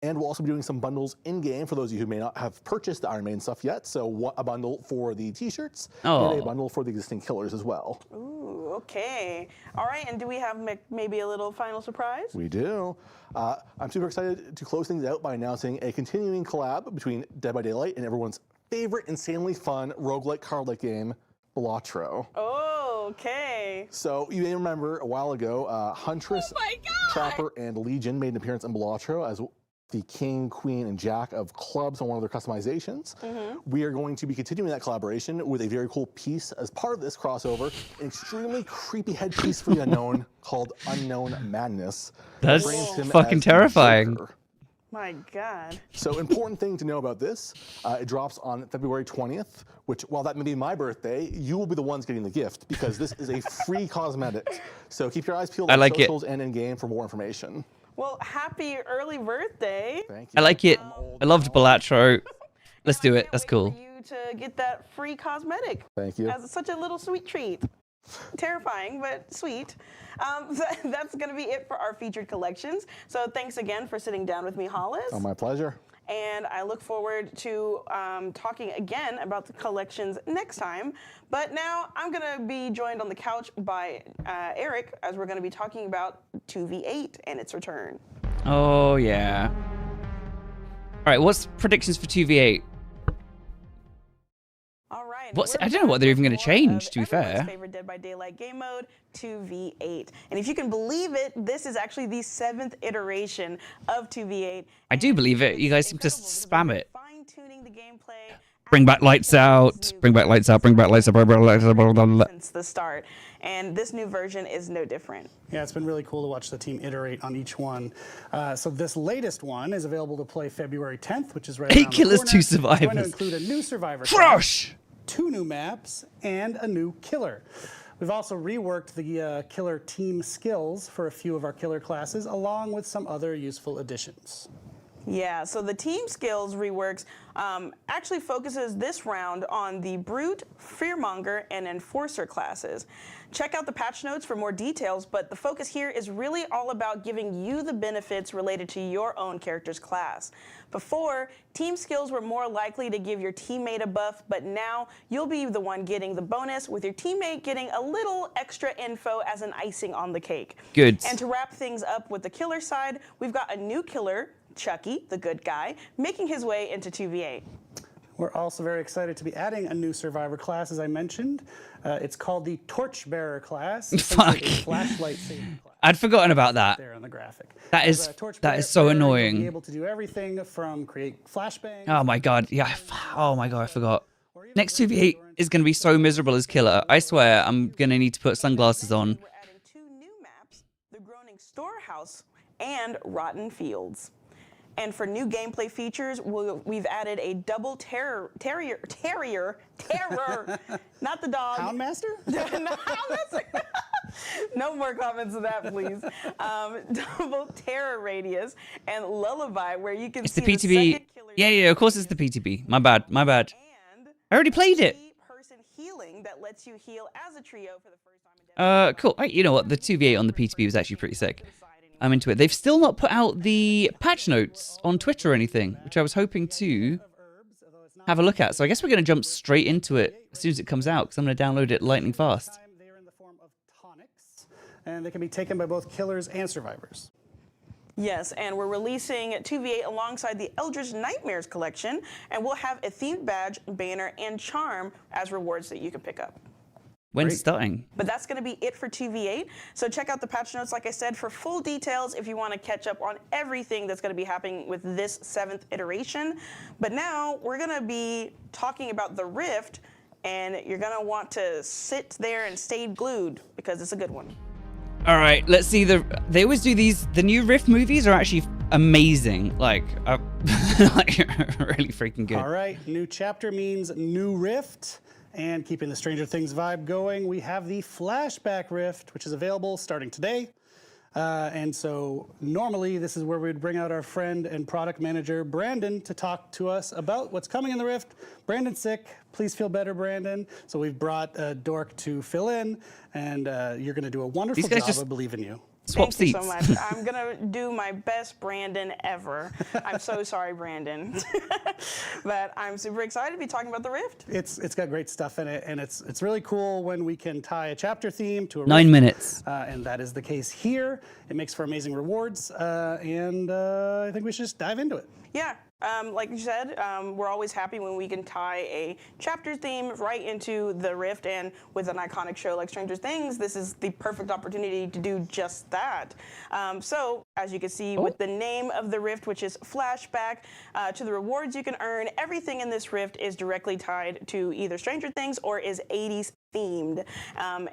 And we'll also be doing some bundles in-game for those of you who may not have purchased the Iron Maiden stuff yet. So a bundle for the t-shirts and a bundle for the existing killers as well. Ooh, okay. All right, and do we have maybe a little final surprise? We do. I'm super excited to close things out by announcing a continuing collab between Dead by Daylight and everyone's favorite insanely fun roguelike card-like game, Balatro. Oh, okay. So you may remember a while ago, Huntress, Trapper, and Legion made an appearance in Balatro as the King, Queen, and Jack of clubs on one of their customizations. We are going to be continuing that collaboration with a very cool piece as part of this crossover, an extremely creepy headpiece for the unknown called Unknown Madness. That's fucking terrifying. My God. So important thing to know about this, it drops on February 20th, which while that may be my birthday, you will be the ones getting the gift because this is a free cosmetic. So keep your eyes peeled on socials and in-game for more information. Well, happy early birthday. Thank you. I like it. I loved Balatro. Let's do it. That's cool. For you to get that free cosmetic. Thank you. As such a little sweet treat. Terrifying, but sweet. That's going to be it for our featured collections. So thanks again for sitting down with me, Hollis. Oh, my pleasure. And I look forward to talking again about the collections next time. But now I'm going to be joined on the couch by Eric as we're going to be talking about 2v8 and its return. Oh, yeah. All right, what's predictions for 2v8? All right. I don't know what they're even going to change, to be fair. Favorite Dead by Daylight game mode, 2v8. And if you can believe it, this is actually the 7th iteration of 2v8. I do believe it. You guys seem to spam it. Fine-tuning the gameplay. Bring back lights out. Bring back lights out. Bring back lights out. Bring back lights out. Since the start. And this new version is no different. Yeah, it's been really cool to watch the team iterate on each one. So this latest one is available to play February 10th, which is right around 8 killers, the corner. 2 It's going to survivors. include a new survivor. Crush! 2 new maps, and a new killer. We've also reworked the killer team skills for a few of our killer classes, along with some other useful additions. Yeah, so the team skills reworks actually focuses this round on the Brute, Fearmonger, and Enforcer classes. Check out the patch notes for more details, but the focus here is really all about giving you the benefits related to your own character's class. Before, team skills were more likely to give your teammate a buff, but now you'll be the one getting the bonus with your teammate getting a little extra info as an icing on the cake. Good. And to wrap things up with the killer side, we've got a new killer, Chucky, the good guy, making his way into 2v8. We're also very excited to be adding a new survivor class, as I mentioned. It's called the Torchbearer class. Fuck. A flashlight saving class. I'd forgotten about that. There on the graphic. That is so annoying. You'll be able to do everything from create flashbangs. Oh my god, yeah. Oh my god, I forgot. Next 2v8 is going to be so miserable as killer. I swear, I'm going to need to put sunglasses on. We're adding 2 new maps, the Groaning Storehouse and Rotten Fields. And for new gameplay features, we've added a double terrier, not the dog. Houndmaster? No, Houndmaster. No more comments of that, please. Double terror radius and lullaby, where you can It's see the PTB. Yeah, of course it's the PTB. My bad. And I already played it. person healing that lets you heal as a trio for the first time in Dead. Cool. Right, you know what? The 2v8 on the PTB was actually pretty sick. I'm into it. They've still not put out the patch notes on Twitter or anything, which I was hoping to. have a look at. So I guess we're going to jump straight into it as soon as it comes out, because I'm going to download it lightning fast. They are in the form of tonics, and they can be taken by both killers and survivors. Yes, and we're releasing 2v8 alongside the Eldritch Nightmares collection, and we'll have a themed badge, banner, and charm as rewards that you can pick up. When's starting? But that's going to be it for 2v8. So check out the patch notes, like I said, for full details if you want to catch up on everything that's going to be happening with this 7th iteration. But now we're going to be talking about the Rift, and you're going to want to sit there and stay glued because it's a good one. All right, let's see. They always do these. The new Rift movies are actually amazing. Like really freaking good. All right, new chapter means new Rift. And keeping the Stranger Things vibe going, we have the Flashback Rift, which is available starting today. And so normally this is where we'd bring out our friend and product manager, Brandon, to talk to us about what's coming in the Rift. Brandon's sick. Please feel better, Brandon. So we've brought Dork to fill in, and you're going to do a wonderful job. I believe in you. Swap Thank seats. you so much. I'm going to do my best Brandon ever. I'm so sorry, Brandon. But I'm super excited to be talking about the Rift. It's got great stuff in it, and it's really cool when we can tie a chapter theme to a 9 Rift. minutes. And that is the case here. It makes for amazing rewards, and I think we should just dive into it. Yeah. Like you said, we're always happy when we can tie a chapter theme right into the Rift, and with an iconic show like Stranger Things, this is the perfect opportunity to do just that. So, as you can see with the name of the Rift, which is Flashback, to the rewards you can earn, everything in this Rift is directly tied to either Stranger Things or is 80s themed.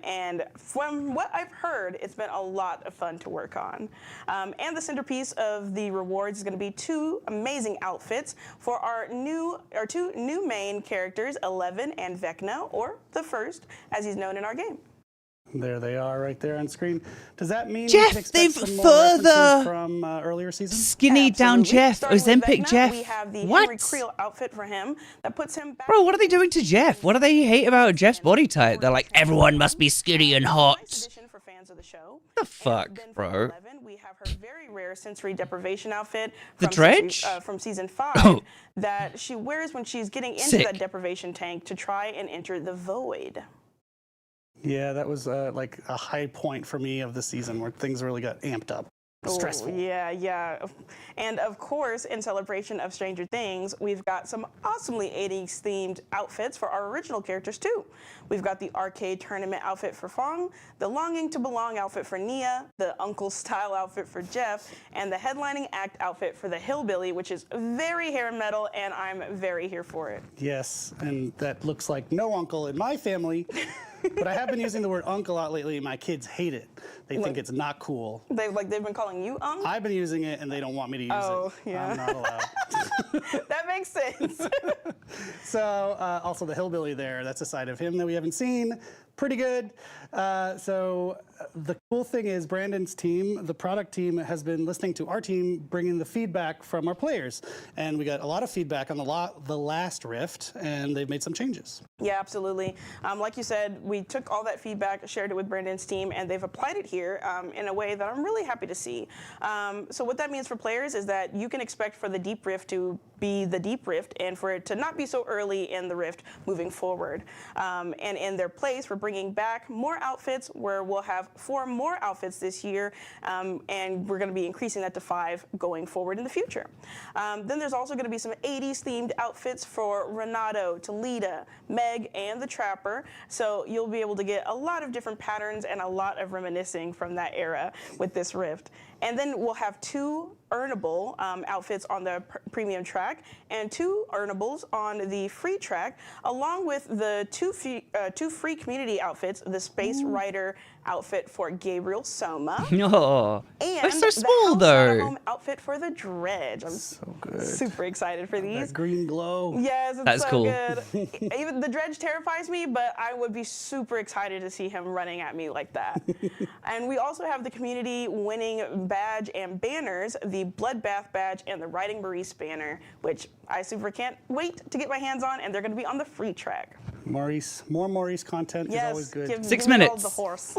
And from what I've heard, it's been a lot of fun to work on. And the centerpiece of the rewards is going to be 2 amazing outfits for our two new main characters, 11 and Vecna, or the First, as he's known in our game. There they are right there on screen. Does that mean Jeff, we can expect they've some more further references from earlier seasons? Skinny down Jeff, Starting with Ozempic Vecna, Jeff. We have the What? Henry Creel outfit for him that puts him back. Bro, what are they doing to Jeff? What do they hate about Jeff's body type? They're like, everyone must be skinny and hot. Nice addition for fans of the show. The fuck, And then for bro? 11, we have her very rare sensory deprivation outfit The from Dredge? from season 5 Oh. that she wears when she's getting into Sick. that deprivation tank to try and enter the void. Yeah, that was like a high point for me of the season where things really got amped up. Stressful. Oh, yeah. And of course, in celebration of Stranger Things, we've got some awesomely 80s themed outfits for our original characters too. We've got the arcade tournament outfit for Fong, the longing to belong outfit for Nia, the uncle style outfit for Jeff, and the headlining act outfit for the hillbilly, which is very hair metal, and I'm very here for it. Yes, and that looks like no uncle in my family. But I have been using the word uncle a lot lately, and my kids hate it. They think it's not cool. They've been calling you Unc? I've been using it, and they don't want me to use it. Oh, yeah. I'm not allowed. That makes sense. So also the hillbilly there, that's a side of him that we haven't seen. Pretty good. So the cool thing is Brandon's team, the product team, has been listening to our team, bringing the feedback from our players. And we got a lot of feedback on the last Rift, and they've made some changes. Yeah, absolutely. Like you said, we took all that feedback, shared it with Brandon's team, and they've applied it here in a way that I'm really happy to see. So what that means for players is that you can expect for the Deep Rift to be the Deep Rift and for it to not be so early in the Rift moving forward. And in their place, we're bringing back more outfits where we'll have 4 more outfits this year, and we're going to be increasing that to 5 going forward in the future. Then there's also going to be some 80s themed outfits for Renato, Talita, Meg, and the Trapper. So you'll be able to get a lot of different patterns and a lot of reminiscing from that era with this Rift. And then we'll have 2 earnable outfits on the premium track and 2 earnables on the free track, along with the 2 free community outfits, the Space Rider outfit for Gabriel Soma. No, And they're so small the House though. Home outfit for the Dredge. I'm So good. super excited for these. That green glow. Yes, it's That's so cool. good. Even the Dredge terrifies me, but I would be super excited to see him running at me like that. And we also have the community winning badge and banners, the Bloodbath badge and the Riding Maurice banner, which I super can't wait to get my hands on, and they're going to be on the free track. Maurice, more Maurice content is always good. Give 6 me all minutes. the horse.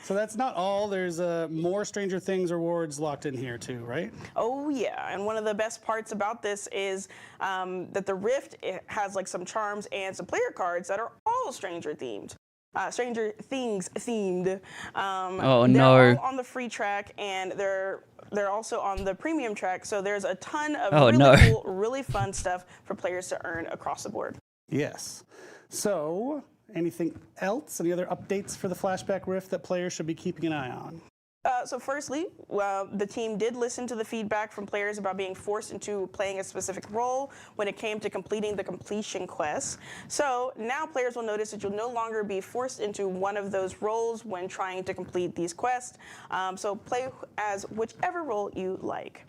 So that's not all. There's more Stranger Things rewards locked in here too, right? Oh yeah, and one of the best parts about this is that the Rift has like some charms and some player cards that are all Stranger themed. Stranger Things themed. Oh they're no! all on the free track, and they're also on the premium track. So there's a ton of cool, really fun stuff for players to earn across the board. Yes. So, anything else? Any other updates for the Flashback Rift that players should be keeping an eye on? So firstly, the team did listen to the feedback from players about being forced into playing a specific role when it came to completing the completion quest. So now players will notice that you'll no longer be forced into one of those roles when trying to complete these quests. So play as whichever role you like.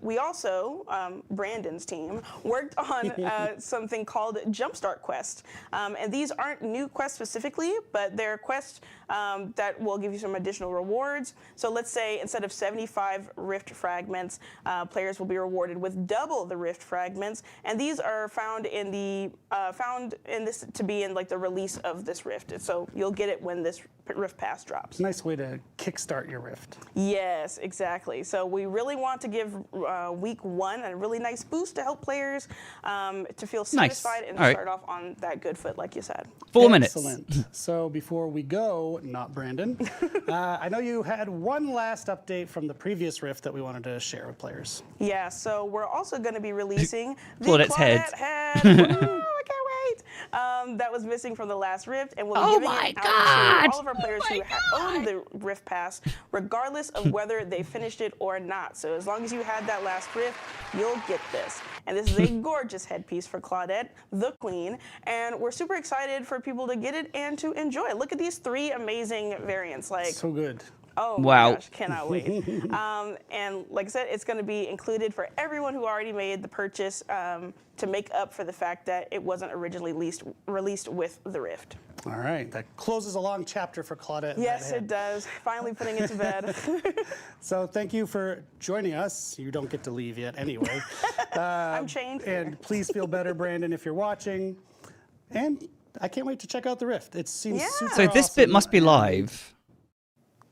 We also, Brandon's team, worked on something called Jumpstart Quest. And these aren't new quests specifically, but they're quests that will give you some additional rewards. So let's say instead of 75 Rift fragments, players will be rewarded with double the Rift fragments. And these are found in this to be in like the release of this Rift. So you'll get it when this Rift Pass drops. Nice way to kickstart your Rift. Yes, exactly. So we really want to give week 1 a really nice boost to help players to feel satisfied and start off on that good foot, like you said. 4 minutes. Excellent. So before we go, not Brandon, I know you had one last update from the previous Rift that we wanted to share with players. Yeah, so we're also going to be releasing the Claudette's Claudette head. Woo, I can't wait. That was missing from the last Rift, and we'll be giving it out to all of our players who own the Rift Pass, regardless of whether they finished it or not. So as long as you had that last Rift, you'll get this. And this is a gorgeous headpiece for Claudette, the Queen, and we're super excited for people to get it and to enjoy it. Look at these 3 amazing variants. Like, so good. Oh wow. My gosh, cannot wait. And like I said, it's going to be included for everyone who already made the purchase to make up for the fact that it wasn't originally released with the Rift. All right, that closes a long chapter for Claudette. Yes, it does. Finally putting it to bed. So thank you for joining us. You don't get to leave yet anyway. I'm chained here. And please feel better, Brandon, if you're watching. And I can't wait to check out the Rift. It seems super So this awesome, bit must be live.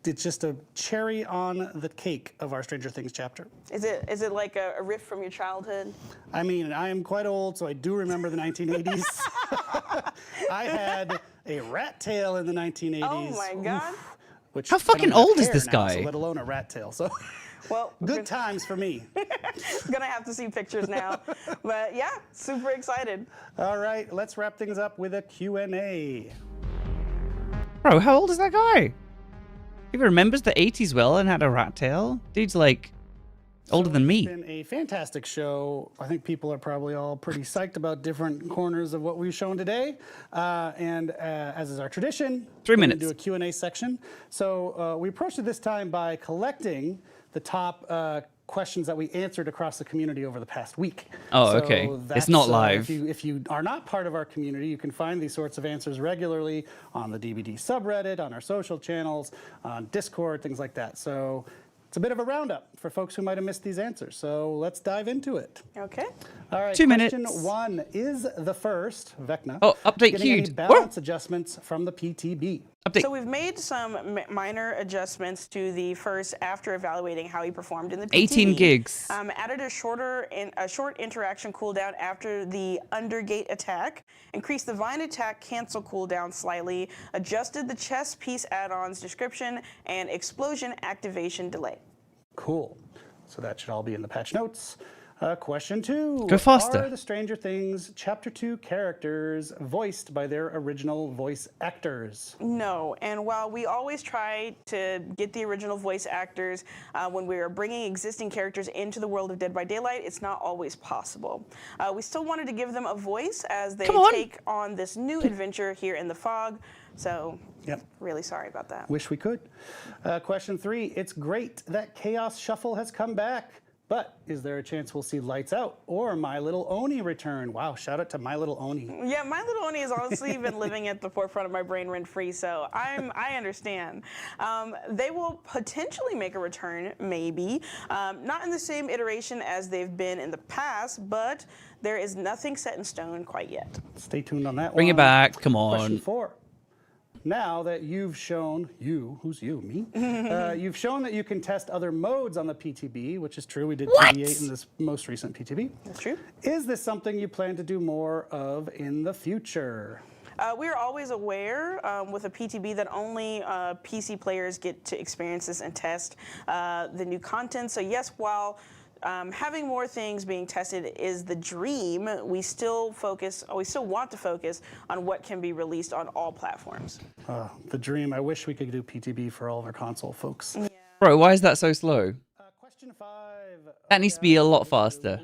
It's just a cherry on the cake of our Stranger Things chapter. Is it like a rift from your childhood? I mean, I am quite old, so I do remember the 1980s. I had a rat tail in the 1980s. Oh my God. Which How fucking old is this guy? So let alone a rat tail. So well, good times for me. Gonna have to see pictures now. But yeah, super excited. All right, let's wrap things up with a Q&A. Bro, how old is that guy? He remembers the 80s well and had a rat tail. Dude's like older than me. It's been a fantastic show. I think people are probably all pretty psyched about different corners of what we've shown today. And as is our tradition, 3 we're minutes. gonna do a Q&A section. So we approached it this time by collecting the top questions that we answered across the community over the past week. Oh, okay. It's not live. If you are not part of our community, you can find these sorts of answers regularly on the DBD subreddit, on our social channels, on Discord, things like that. So it's a bit of a roundup for folks who might have missed these answers. So let's dive into it. Okay. All right. 2 minutes. Question 1 is the first, Vecna. Oh, update getting any queued. balance adjustments from the PTB. Update. So we've made some minor adjustments to the first after evaluating how he performed in the PTB. 18 gigs. Added a short interaction cooldown after the undergate attack, increased the vine attack cancel cooldown slightly, adjusted the chest piece add-ons description, and explosion activation delay. Cool. So that should all be in the patch notes. Question 2. Go faster. Are the Stranger Things Chapter 2 characters voiced by their original voice actors? No, and while we always try to get the original voice actors when we are bringing existing characters into the world of Dead by Daylight, it's not always possible. We still wanted to give them a voice as they take on this new adventure here in the fog. So, really sorry about that. Wish we could. Question 3. It's great that Chaos Shuffle has come back. But is there a chance we'll see Lights Out or My Little Oni return? Wow, shout out to My Little Oni. Yeah, My Little Oni has honestly been living at the forefront of my brain rent-free, so I understand. They will potentially make a return, maybe. Not in the same iteration as they've been in the past, but there is nothing set in stone quite yet. Stay tuned on that one. Bring it back, come on. Question 4. Now that you've shown, who's you, me? You've shown that you can test other modes on the PTB, which is true. We did TV8 in this most recent PTB. That's true. Is this something you plan to do more of in the future? We're always aware with a PTB that only PC players get to experience this and test the new content. So yes, while having more things being tested is the dream, we still want to focus on what can be released on all platforms. The dream. I wish we could do PTB for all of our console folks. Yeah. Bro, why is that so slow? Question 5. That needs to be a lot faster.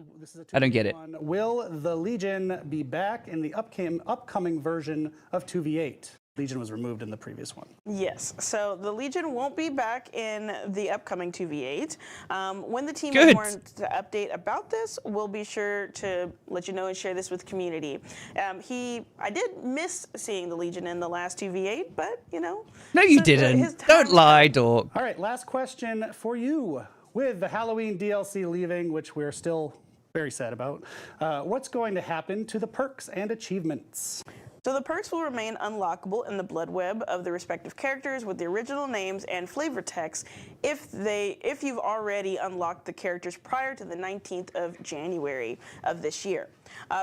I don't get it. Will the Legion be back in the upcoming version of 2v8? Legion was removed in the previous one. Yes, so the Legion won't be back in the upcoming 2v8. When the team is warned to update about this, we'll be sure to let you know and share this with the community. I did miss seeing the Legion in the last 2v8, but you know. No, you didn't. Don't lie, Dork. All right, last question for you. With the Halloween DLC leaving, which we're still very sad about, what's going to happen to the perks and achievements? So the perks will remain unlockable in the blood web of the respective characters with the original names and flavor text if you've already unlocked the characters prior to the 19th of January of this year.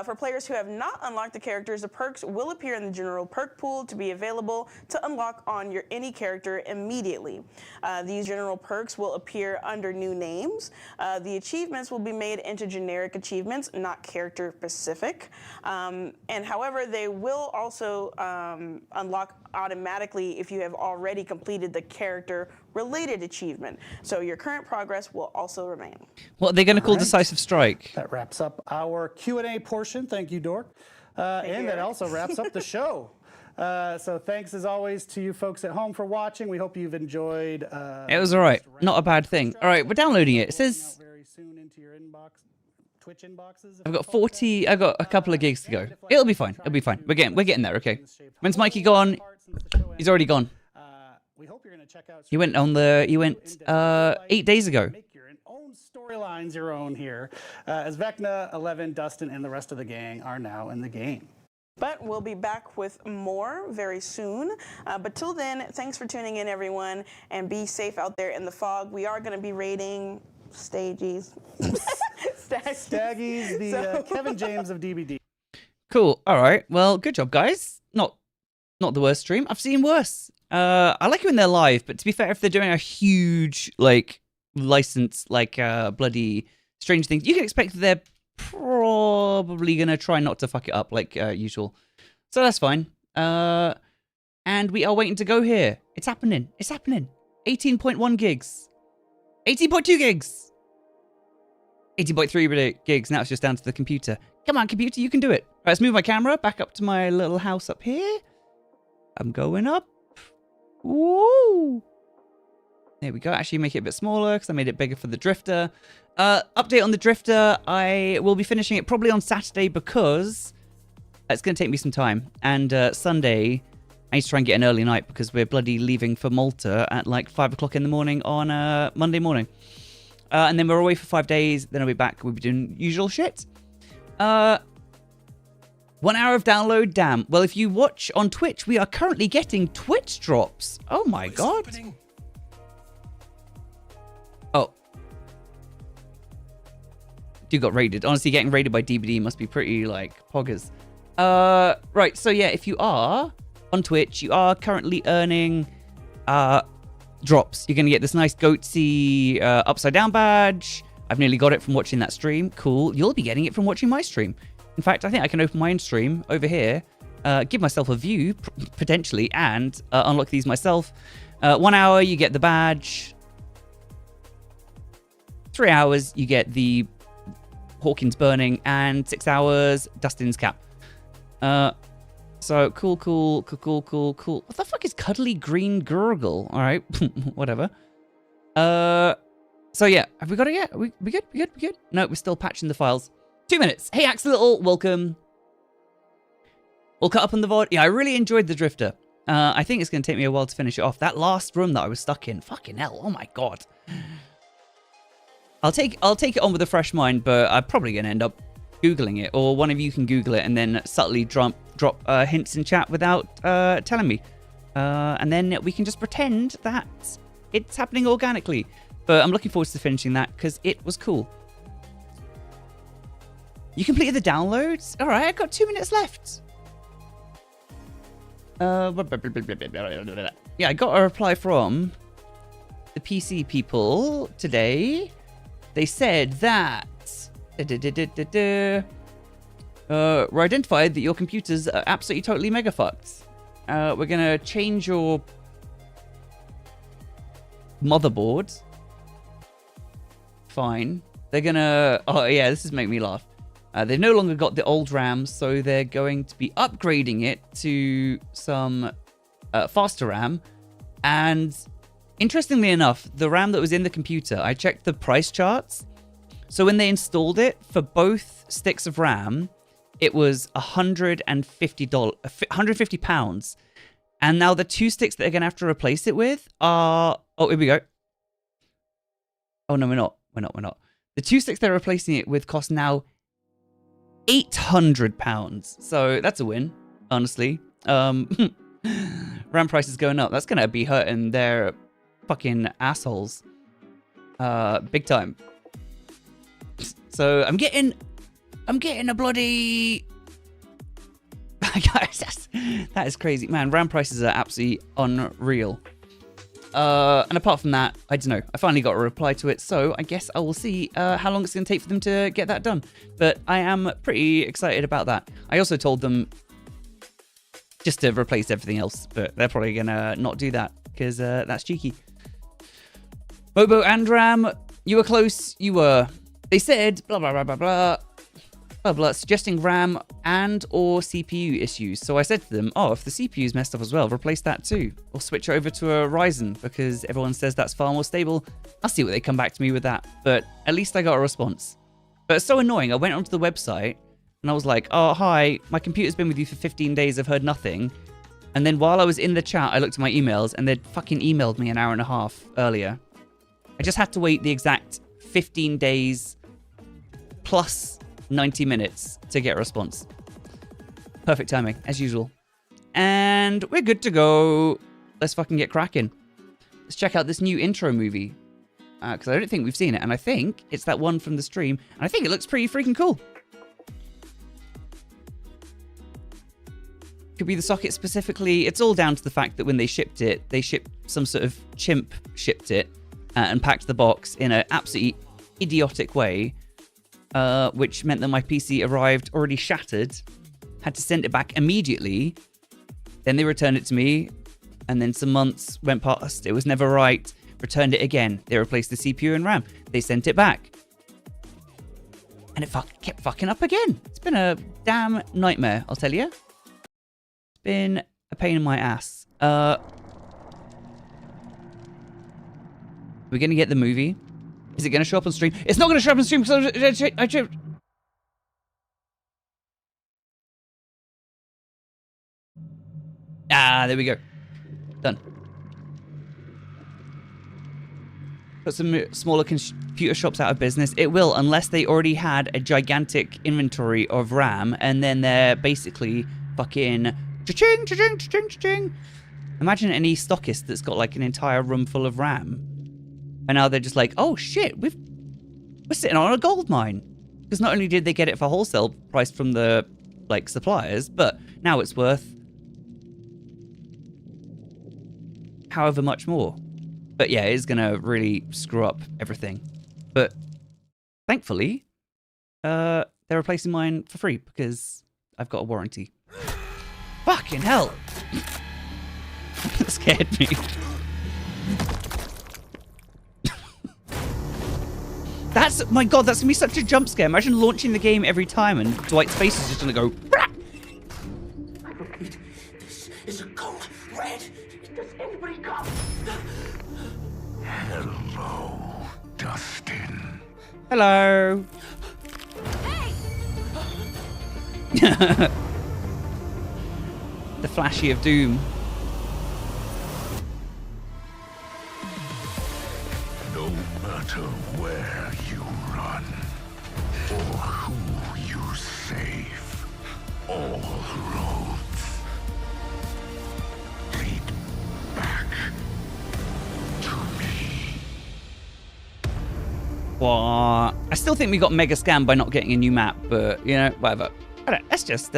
For players who have not unlocked the characters, the perks will appear in the general perk pool to be available to unlock on any character immediately. These general perks will appear under new names. The achievements will be made into generic achievements, not character specific. And however, they will also unlock automatically if you have already completed the character related achievement. So your current progress will also remain. What are they going to call Decisive Strike? That wraps up our Q&A portion. Thank you, Dork. And that also wraps up the show. So thanks as always to you folks at home for watching. We hope you've enjoyed. It was all right. Not a bad thing. All right, we're downloading it. It says very soon into your inbox, Twitch inboxes. I've got 40. I've got a couple of gigs to go. It'll be fine. It'll be fine. We're getting there. Okay. When's Mikey gone? He's already gone. We hope you're going to check out. He went 8 days ago. Make your own storylines your own here, as Vecna, 11, Dustin, and the rest of the gang are now in the game. But we'll be back with more very soon. But till then, thanks for tuning in, everyone, and be safe out there in the fog. We are going to be raiding Staggies. Staggies, the Kevin James of DBD. Cool. All right. Well, good job, guys. Not the worst stream. I've seen worse. I like it when they're live, but to be fair, if they're doing a huge license bloody Strange Things, you can expect that they're probably gonna try not to fuck it up like usual. So that's fine. And we are waiting to go here. It's happening. 18.1 gigs. 18.2 gigs. 18.3 gigs. Now it's just down to the computer. Come on, computer, you can do it. All right, let's move my camera back up to my little house up here. I'm going up. Woo! There we go. Actually, make it a bit smaller because I made it bigger for the drifter. Update on the drifter. I will be finishing it probably on Saturday because it's going to take me some time. And Sunday, I need to try and get an early night because we're bloody leaving for Malta at like 5 o'clock in the morning on Monday morning. And then we're away for 5 days. Then I'll be back. We'll be doing usual shit. 1 hour of download, damn. Well, if you watch on Twitch, we are currently getting Twitch drops. Oh my god. Oh. Dude got raided. Honestly, getting raided by DBD must be pretty, poggers. Right, so yeah, if you are on Twitch, you are currently earning drops. You're going to get this nice goatsy upside down badge. I've nearly got it from watching that stream. Cool. You'll be getting it from watching my stream. In fact, I think I can open my own stream over here, give myself a view, potentially, and unlock these myself. 1 hour, you get the badge. 3 hours, you get the Hawkins burning, and 6 hours, Dustin's cap. So, cool. What the fuck is cuddly green gurgle? All right, whatever. So, yeah, have we got it yet? We good? No, we're still patching the files. 2 minutes. Hey, Axolotl, welcome. We'll cut up on the VOD. Yeah, I really enjoyed the Drifter. I think it's going to take me a while to finish it off. That last room that I was stuck in. Fucking hell. Oh, my God. I'll take it on with a fresh mind, but I'm probably going to end up Googling it. Or one of you can Google it and then subtly drop hints in chat without telling me. And then we can just pretend that it's happening organically. But I'm looking forward to finishing that because it was cool. You completed the downloads? All right, I've got 2 minutes left. Yeah, I got a reply from the PC people today. They said that we identified that your computers are absolutely totally mega fucked. We're gonna change your motherboard. Fine. They're gonna. Oh yeah, this is making me laugh. They've no longer got the old RAM, so they're going to be upgrading it to some faster RAM. And interestingly enough, the RAM that was in the computer, I checked the price charts. So when they installed it, for both sticks of RAM, it was £150. And now the 2 sticks that they're going to have to replace it with are... Oh, here we go. Oh, no, we're not. We're not. The 2 sticks they're replacing it with cost now £800. So that's a win, honestly. RAM prices going up. That's going to be hurting their fucking assholes. Big time. So I'm getting a bloody... Guys, that is crazy. Man, RAM prices are absolutely unreal. And apart from that, I don't know. I finally got a reply to it, so I guess I will see how long it's going to take for them to get that done. But I am pretty excited about that. I also told them just to replace everything else, but they're probably going to not do that because that's cheeky. Bobo and Ram, you were close. You were. They said blah, blah, blah, blah, blah. Suggesting RAM and or CPU issues. So I said to them, oh, if the CPU is messed up as well, replace that too. Or switch over to a Ryzen because everyone says that's far more stable. I'll see what they come back to me with that. But at least I got a response. But it's so annoying. I went onto the website and I was like, oh, hi, my computer's been with you for 15 days. I've heard nothing. And then while I was in the chat, I looked at my emails and they'd fucking emailed me an hour and a half earlier. I just had to wait the exact 15 days plus 90 minutes to get a response. Perfect timing, as usual. And we're good to go. Let's fucking get cracking. Let's check out this new intro movie. Because I don't think we've seen it. And I think it's that one from the stream. And I think it looks pretty freaking cool. Could be the socket specifically. It's all down to the fact that when they shipped it, they shipped some sort of chimp shipped it and packed the box in an absolutely idiotic way. Which meant that my PC arrived already shattered, had to send it back immediately. Then they returned it to me, and then some months went past. It was never right. Returned it again. They replaced the CPU and RAM. They sent it back. And it kept fucking up again. It's been a damn nightmare, I'll tell you. It's been a pain in my ass. We're going to get the movie. Is it going to show up on stream? It's not going to show up on stream because I there we go. Done. Put some smaller computer shops out of business. It will, unless they already had a gigantic inventory of RAM, and then they're basically fucking cha-ching, cha-ching, cha-ching, cha-ching. Imagine any stockist that's got like an entire room full of RAM. And now they're just like, oh shit, we're sitting on a gold mine. Because not only did they get it for wholesale price from the like suppliers, but now it's worth however much more. But yeah, it's gonna really screw up everything. But thankfully, they're replacing mine for free because I've got a warranty. Fucking hell! That scared me. That's, my god, that's gonna be such a jump scare. Imagine launching the game every time and Dwight's face is just gonna go. Brah! I repeat, this is a code red. Does anybody come? Hello, Dustin. Hello. Hey! The flashy of doom. No matter where you run or who you save, all roads lead What? I still think we got mega scammed by not getting a new map, but, you know, whatever. I don't, that's just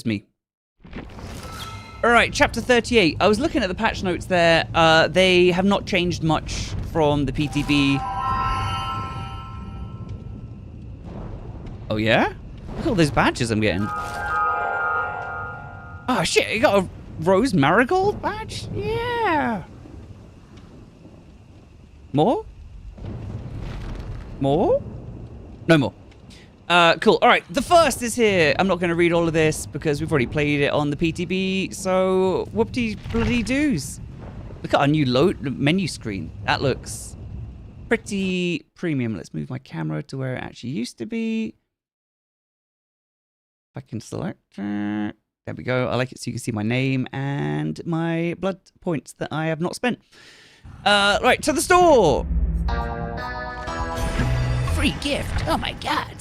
me. All right, chapter 38. I was looking at the patch notes there. They have not changed much from the PTB. Oh, yeah? Look at all those badges I'm getting. Oh, shit, you got a Rose Marigold badge? Yeah. More? More? No more. Cool. All right, the first is here. I'm not going to read all of this because we've already played it on the PTB, so whoopty bloody doos. Look at our new menu screen. That looks pretty premium. Let's move my camera to where it actually used to be. If I can select it. There we go. I like it so you can see my name and my blood points that I have not spent. Right, to the store. Free gift. Oh my god.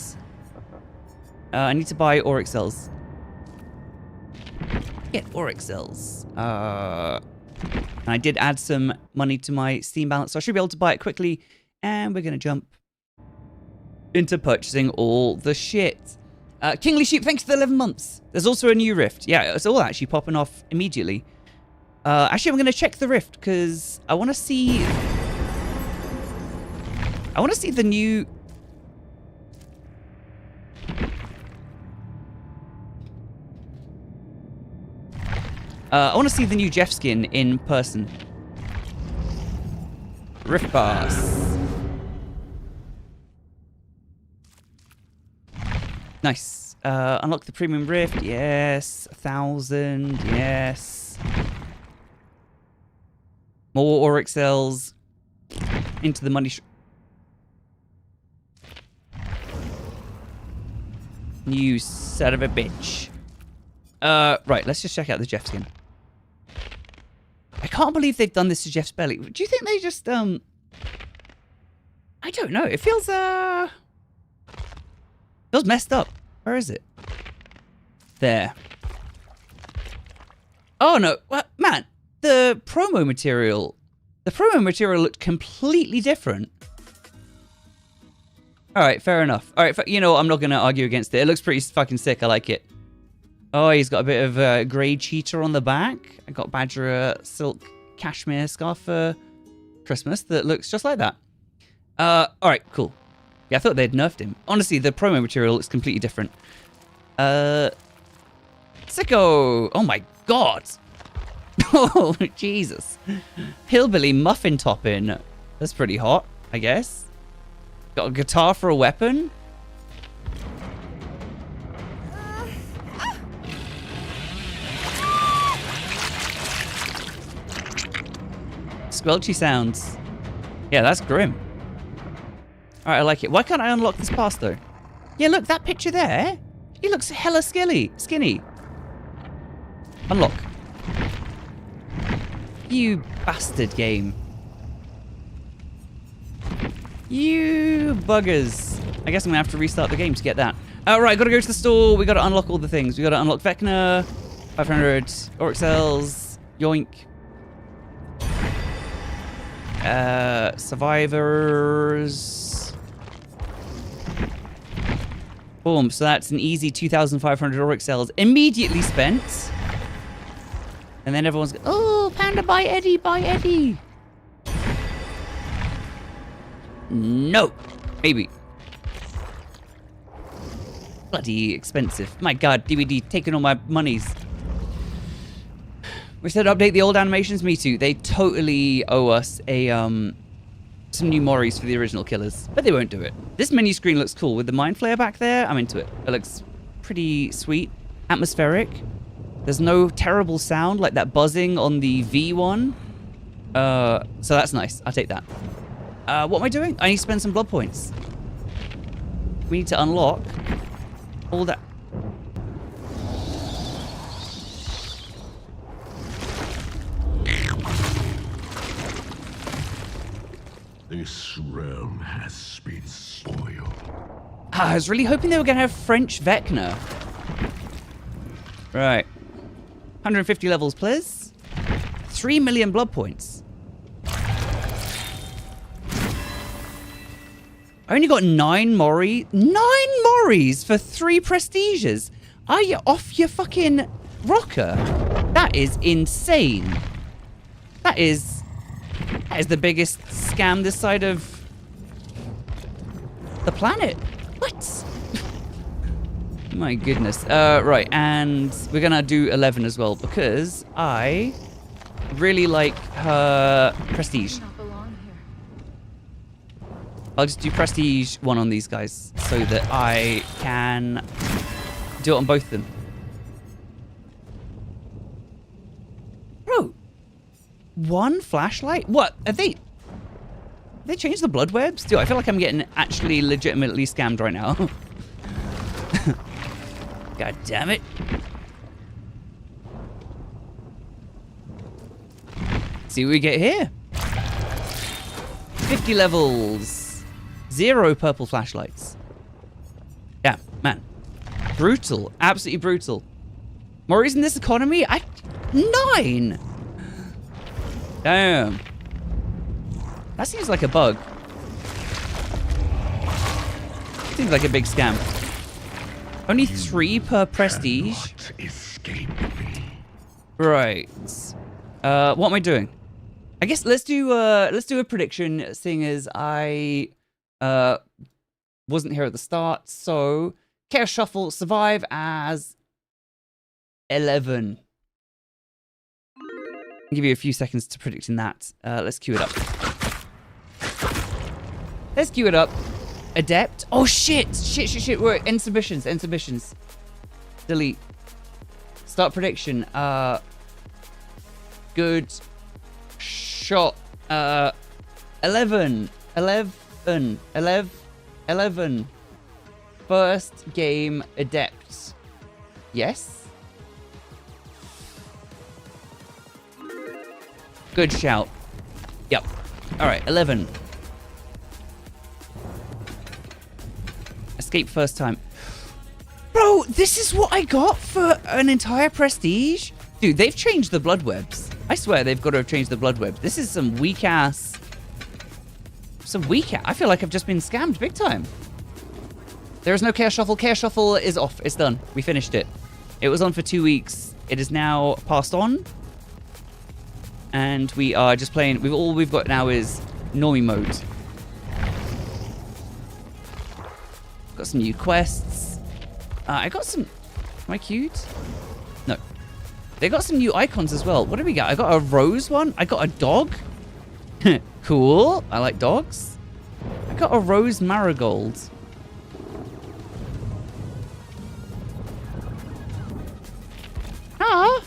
I need to buy Auric cells. Get Auric cells. And I did add some money to my Steam balance, so I should be able to buy it quickly. And we're going to jump into purchasing all the shit. Kingly Sheep, thanks for the 11 months. There's also a new rift. Yeah, it's all actually popping off immediately. Actually, I'm going to check the rift because I want to see... the new... I want to see the new Jeff skin in person. Rift Pass. Nice. Unlock the premium rift. Yes. 1,000. Yes. More Auric cells. Into the money. You son of a bitch. Right. Let's just check out the Jeff skin. I can't believe they've done this to Jeff's belly. Do you think they just, I don't know. It feels messed up. Where is it? There. Oh, no. What? Man, the promo material looked completely different. All right, fair enough. All right, you know what? I'm not going to argue against it. It looks pretty fucking sick. I like it. Oh, he's got a bit of grey cheetah on the back. I got Badger a silk cashmere scarf for Christmas that looks just like that. All right, cool. Yeah, I thought they'd nerfed him. Honestly, the promo material looks completely different. Sicko! Oh my god! Oh, Jesus. Hillbilly muffin topping. That's pretty hot, I guess. Got a guitar for a weapon. Squelchy sounds. Yeah, that's grim. Alright, I like it. Why can't I unlock this pass, though? Yeah, look, that picture there. He looks hella skinny. Unlock. You bastard game. You buggers. I guess I'm going to have to restart the game to get that. Alright, gotta go to the store. We gotta unlock all the things. We gotta unlock Vecna, 500 Auric cells, yoink. Survivors. Boom, so that's an easy 2,500 Auric cells immediately spent. And then everyone's going, oh, Panda, buy Eddie. No, maybe. Bloody expensive. My god, DVD taking all my monies. We said update the old animations. Me too. They totally owe us a some new Moris for the original killers, but they won't do it. This menu screen looks cool with the Mind Flayer back there. I'm into it. It looks pretty sweet. Atmospheric. There's no terrible sound like that buzzing on the V1. So that's nice. I'll take that. What am I doing? I need to spend some blood points. We need to unlock all that. This realm has been spoiled. I was really hoping they were going to have French Vecna. Right. 150 levels, please. 3 million blood points. I only got 9 Mori. 9 Moris for 3 prestiges. Are you off your fucking rocker? That is insane. That is the biggest scam this side of the planet. What? My goodness. Right, and we're gonna do 11 as well because I really like her prestige. I'll just do prestige 1 on these guys so that I can do it on both of them. Bro, 1 flashlight? What? Have they changed the blood webs? Dude, I feel like I'm getting actually legitimately scammed right now. God damn it. See what we get here. 50 levels. 0 purple flashlights. Yeah, man. Brutal. Absolutely brutal. More reason this economy? 9! Damn. That seems like a bug. Seems like a big scam. Only 3 per prestige. Right. What am I doing? I guess let's do a prediction, seeing as I wasn't here at the start. So Chaos Shuffle survive as 11. I'll give you a few seconds to predicting that. Let's queue it up. Let's queue it up. Adept. Oh shit! Shit. We're end submissions. Delete. Start prediction. Good shot. 11. First game adept. Yes. Good shout. Yep. All right. 11. Escape first time. Bro, this is what I got for an entire prestige? Dude, they've changed the blood webs. I swear they've got to have changed the blood webs. This is some weak ass. I feel like I've just been scammed big time. There is no Chaos Shuffle. Chaos Shuffle is off. It's done. We finished it. It was on for 2 weeks. It is now passed on. And we are just playing. All we've got now is normie mode. Got some new quests. I got some... Am I queued? No. They got some new icons as well. What do we got? I got a rose one. I got a dog. Cool. I like dogs. I got a rose marigold. Ah.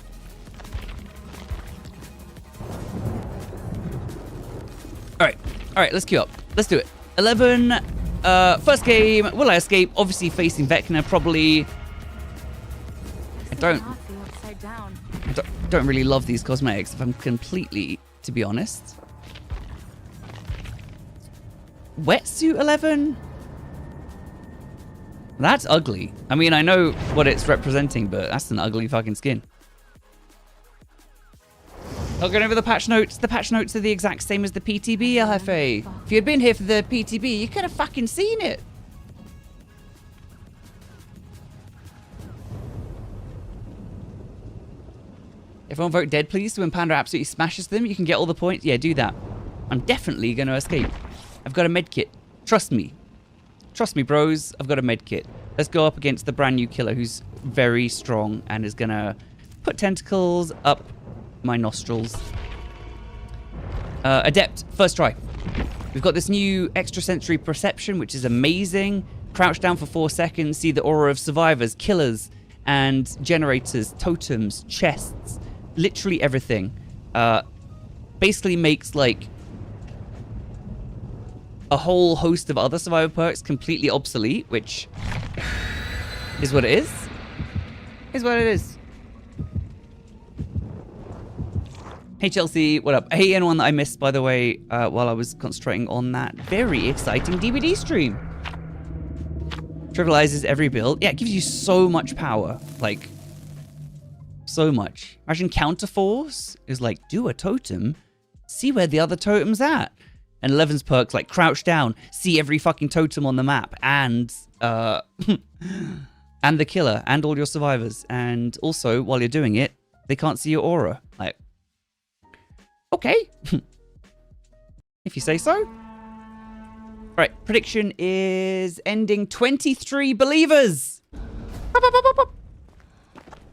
All right, let's queue up. Let's do it. 11. First game, will I escape? Obviously facing Vecna, probably. I don't really love these cosmetics, if I'm completely, to be honest. Wetsuit 11? That's ugly. I mean, I know what it's representing, but that's an ugly fucking skin. Not going over the patch notes. The patch notes are the exact same as the PTB, LFA. If you had been here for the PTB, you could have fucking seen it. Everyone vote dead, please, so when Panda absolutely smashes them, you can get all the points. Yeah, do that. I'm definitely going to escape. I've got a med kit. Trust me. Trust me, bros. I've got a med kit. Let's go up against the brand new killer who's very strong and is going to put tentacles up my nostrils. Adept, first try. We've got this new extrasensory perception, which is amazing. Crouch down for 4 seconds, see the aura of survivors, killers, and generators, totems, chests, literally everything. Basically makes like a whole host of other survivor perks completely obsolete, which is what it is. Is what it is. Hey Chelsea, what up? Hey, anyone that I missed, by the way, while I was concentrating on that very exciting DVD stream. Trivializes every build. Yeah, it gives you so much power. Like, so much. Imagine Counterforce is like, do a totem, see where the other totem's at. And 11's perks like crouch down, see every fucking totem on the map, and and the killer, and all your survivors. And also, while you're doing it, they can't see your aura. Like, okay. If you say so. Right, prediction is ending 23 believers.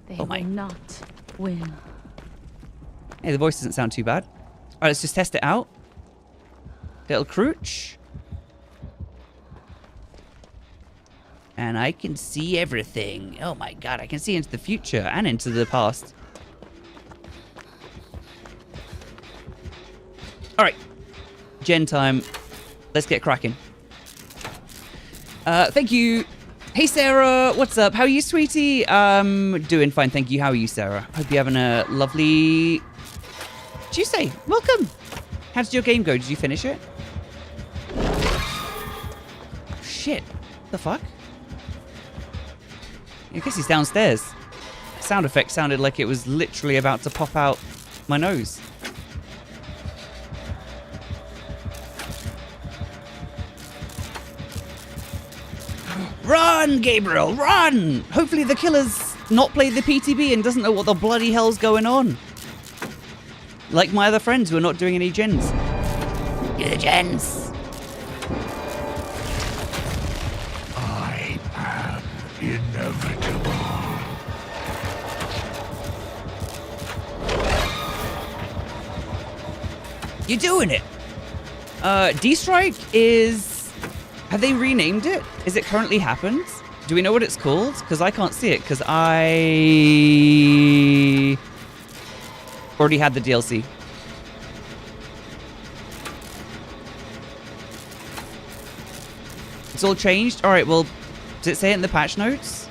They will not win. Hey, the voice doesn't sound too bad. All right, let's just test it out. Little crooch. And I can see everything. Oh my god, I can see into the future and into the past. All right, gen time. Let's get cracking. Thank you. Hey, Sarah. What's up? How are you, sweetie? Doing fine, thank you. How are you, Sarah? Hope you're having a lovely Tuesday. Welcome. How did your game go? Did you finish it? Shit. The fuck? I guess he's downstairs. Sound effect sounded like it was literally about to pop out my nose. Run, Gabriel, run! Hopefully the killer's not played the PTB and doesn't know what the bloody hell's going on. Like my other friends who are not doing any gens. Do the gens. I am inevitable. You're doing it. D-Strike is... Have they renamed it? Is it currently happened? Do we know what it's called? Because I can't see it, because I... already had the DLC. It's all changed? Alright, well, does it say it in the patch notes?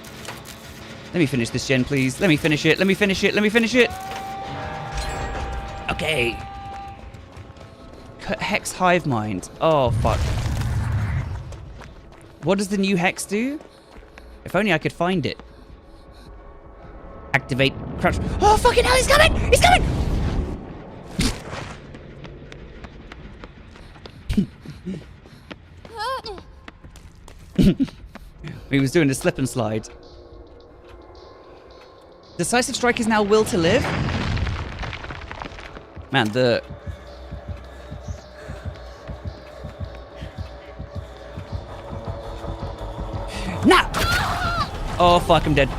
Let me finish this gen, please. Let me finish it. Let me finish it. Let me finish it. Okay. Hex Hive Mind. Oh, fuck. What does the new Hex do? If only I could find it. Activate crouch. Oh, fucking hell, he's coming! He's coming! He was doing a slip and slide. Decisive Strike is now Will to Live. Man, the... Now! Oh, fuck, I'm dead.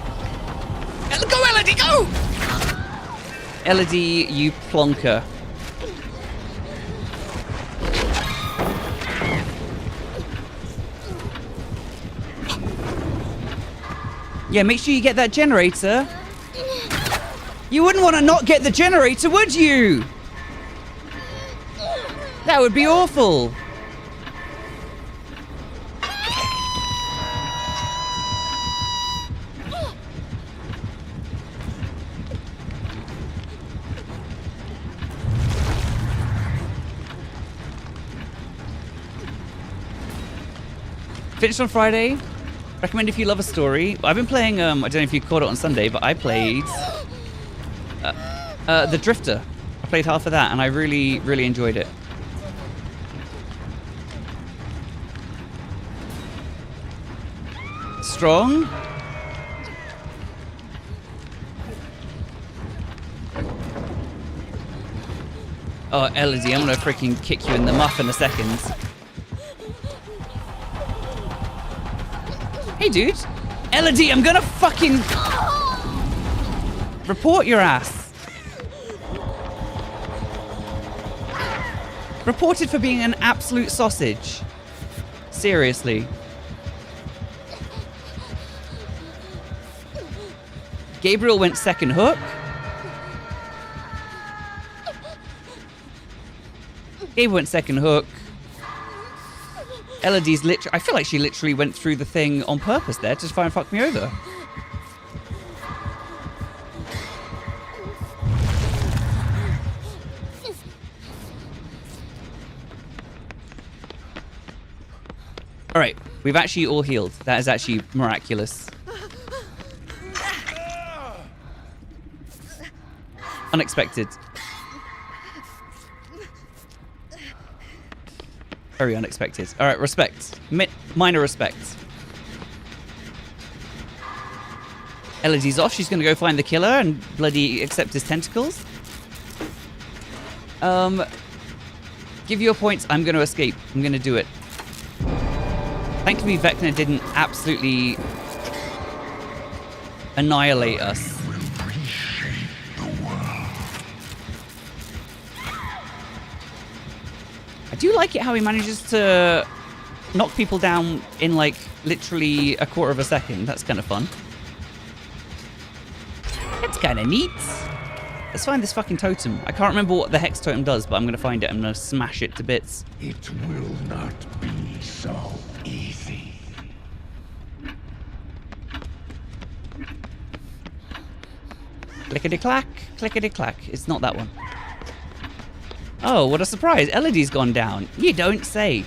Go, Elodie, go! Elodie, you plonker. Yeah, make sure you get that generator. You wouldn't want to not get the generator, would you? That would be awful. Finished on Friday. Recommend if you love a story. I've been playing, I don't know if you caught it on Sunday, but I played The Drifter. I played half of that and I really, really enjoyed it. Strong. Oh, Elodie, I'm gonna freaking kick you in the muff in a second. Hey, dude. Elodie, I'm gonna fucking... report your ass. Reported for being an absolute sausage. Seriously. Gabriel went second hook. Gabe went second hook. Elodie's literally... I feel like she literally went through the thing on purpose there to try and fuck me over. Alright, we've actually all healed. That is actually miraculous. Unexpected. Very unexpected. All right, respect. Minor respect. Elodie's off. She's going to go find the killer and bloody accept his tentacles. Give your points. I'm going to escape. I'm going to do it. Thankfully, Vecna didn't absolutely annihilate us. I do like it how he manages to knock people down in like literally a quarter of a second. That's kind of fun. That's kind of neat. Let's find this fucking totem. I can't remember what the hex totem does, but I'm going to find it. I'm going to smash it to bits. It will not be so easy. Clickety-clack, clickety-clack. It's not that one. Oh, what a surprise. Elodie's gone down. You don't say.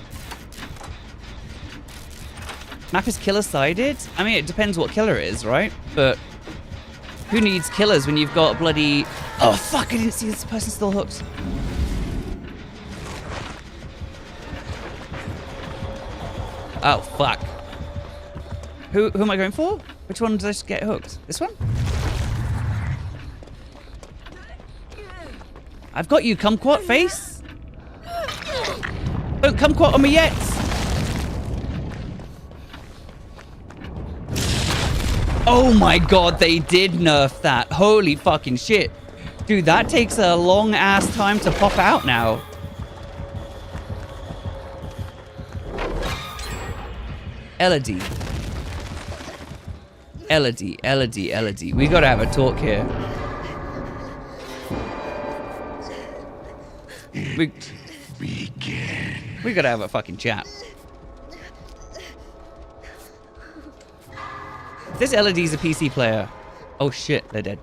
Map is killer-sided? I mean, it depends what killer it is, right? But who needs killers when you've got bloody... Oh, fuck, I didn't see this person still hooked. Oh, fuck. Who am I going for? Which one did I just get hooked? This one? I've got you, kumquat face. Don't kumquat on me yet. Oh my god, they did nerf that. Holy fucking shit. Dude, that takes a long ass time to pop out now. Elodie. Elodie, Elodie, Elodie. We gotta have a talk here. We gotta have a fucking chat. If this Elodie's a PC player... Oh shit, they're dead.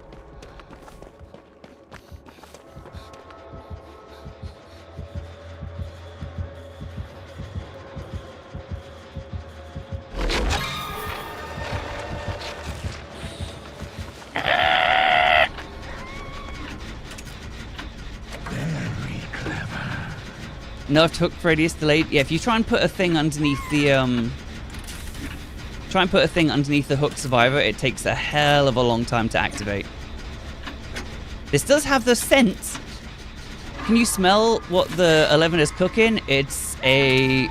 Nerfed hook radius delayed. Yeah, if you try and put a thing underneath the try and put a thing underneath the hook survivor, it takes a hell of a long time to activate. This does have the scent. Can you smell what the 11 is cooking? It's a...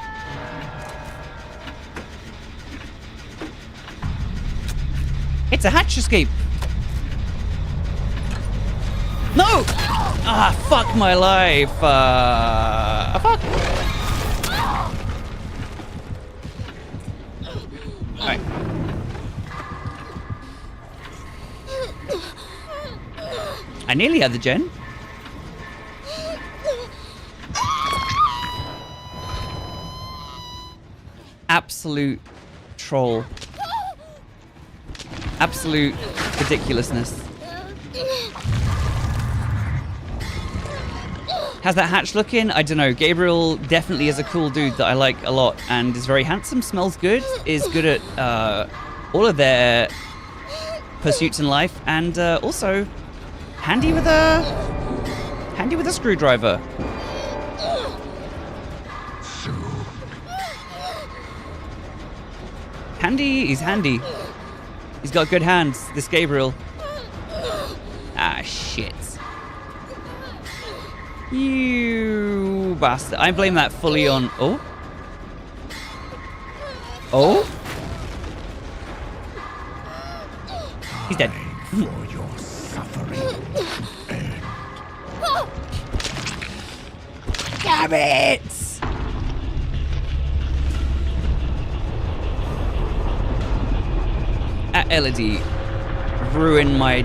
It's a hatch escape. No! Ah, fuck my life. Fuck. Alright. I nearly had the gen. Absolute troll. Absolute ridiculousness. How's that hatch looking? I don't know. Gabriel definitely is a cool dude that I like a lot and is very handsome, smells good, is good at all of their pursuits in life, and also handy with a screwdriver. He's handy. He's got good hands, this Gabriel. Ah, shit. You bastard. I blame that fully on... Oh? Oh? He's dead. For your suffering. Damn it! Elodie ruined my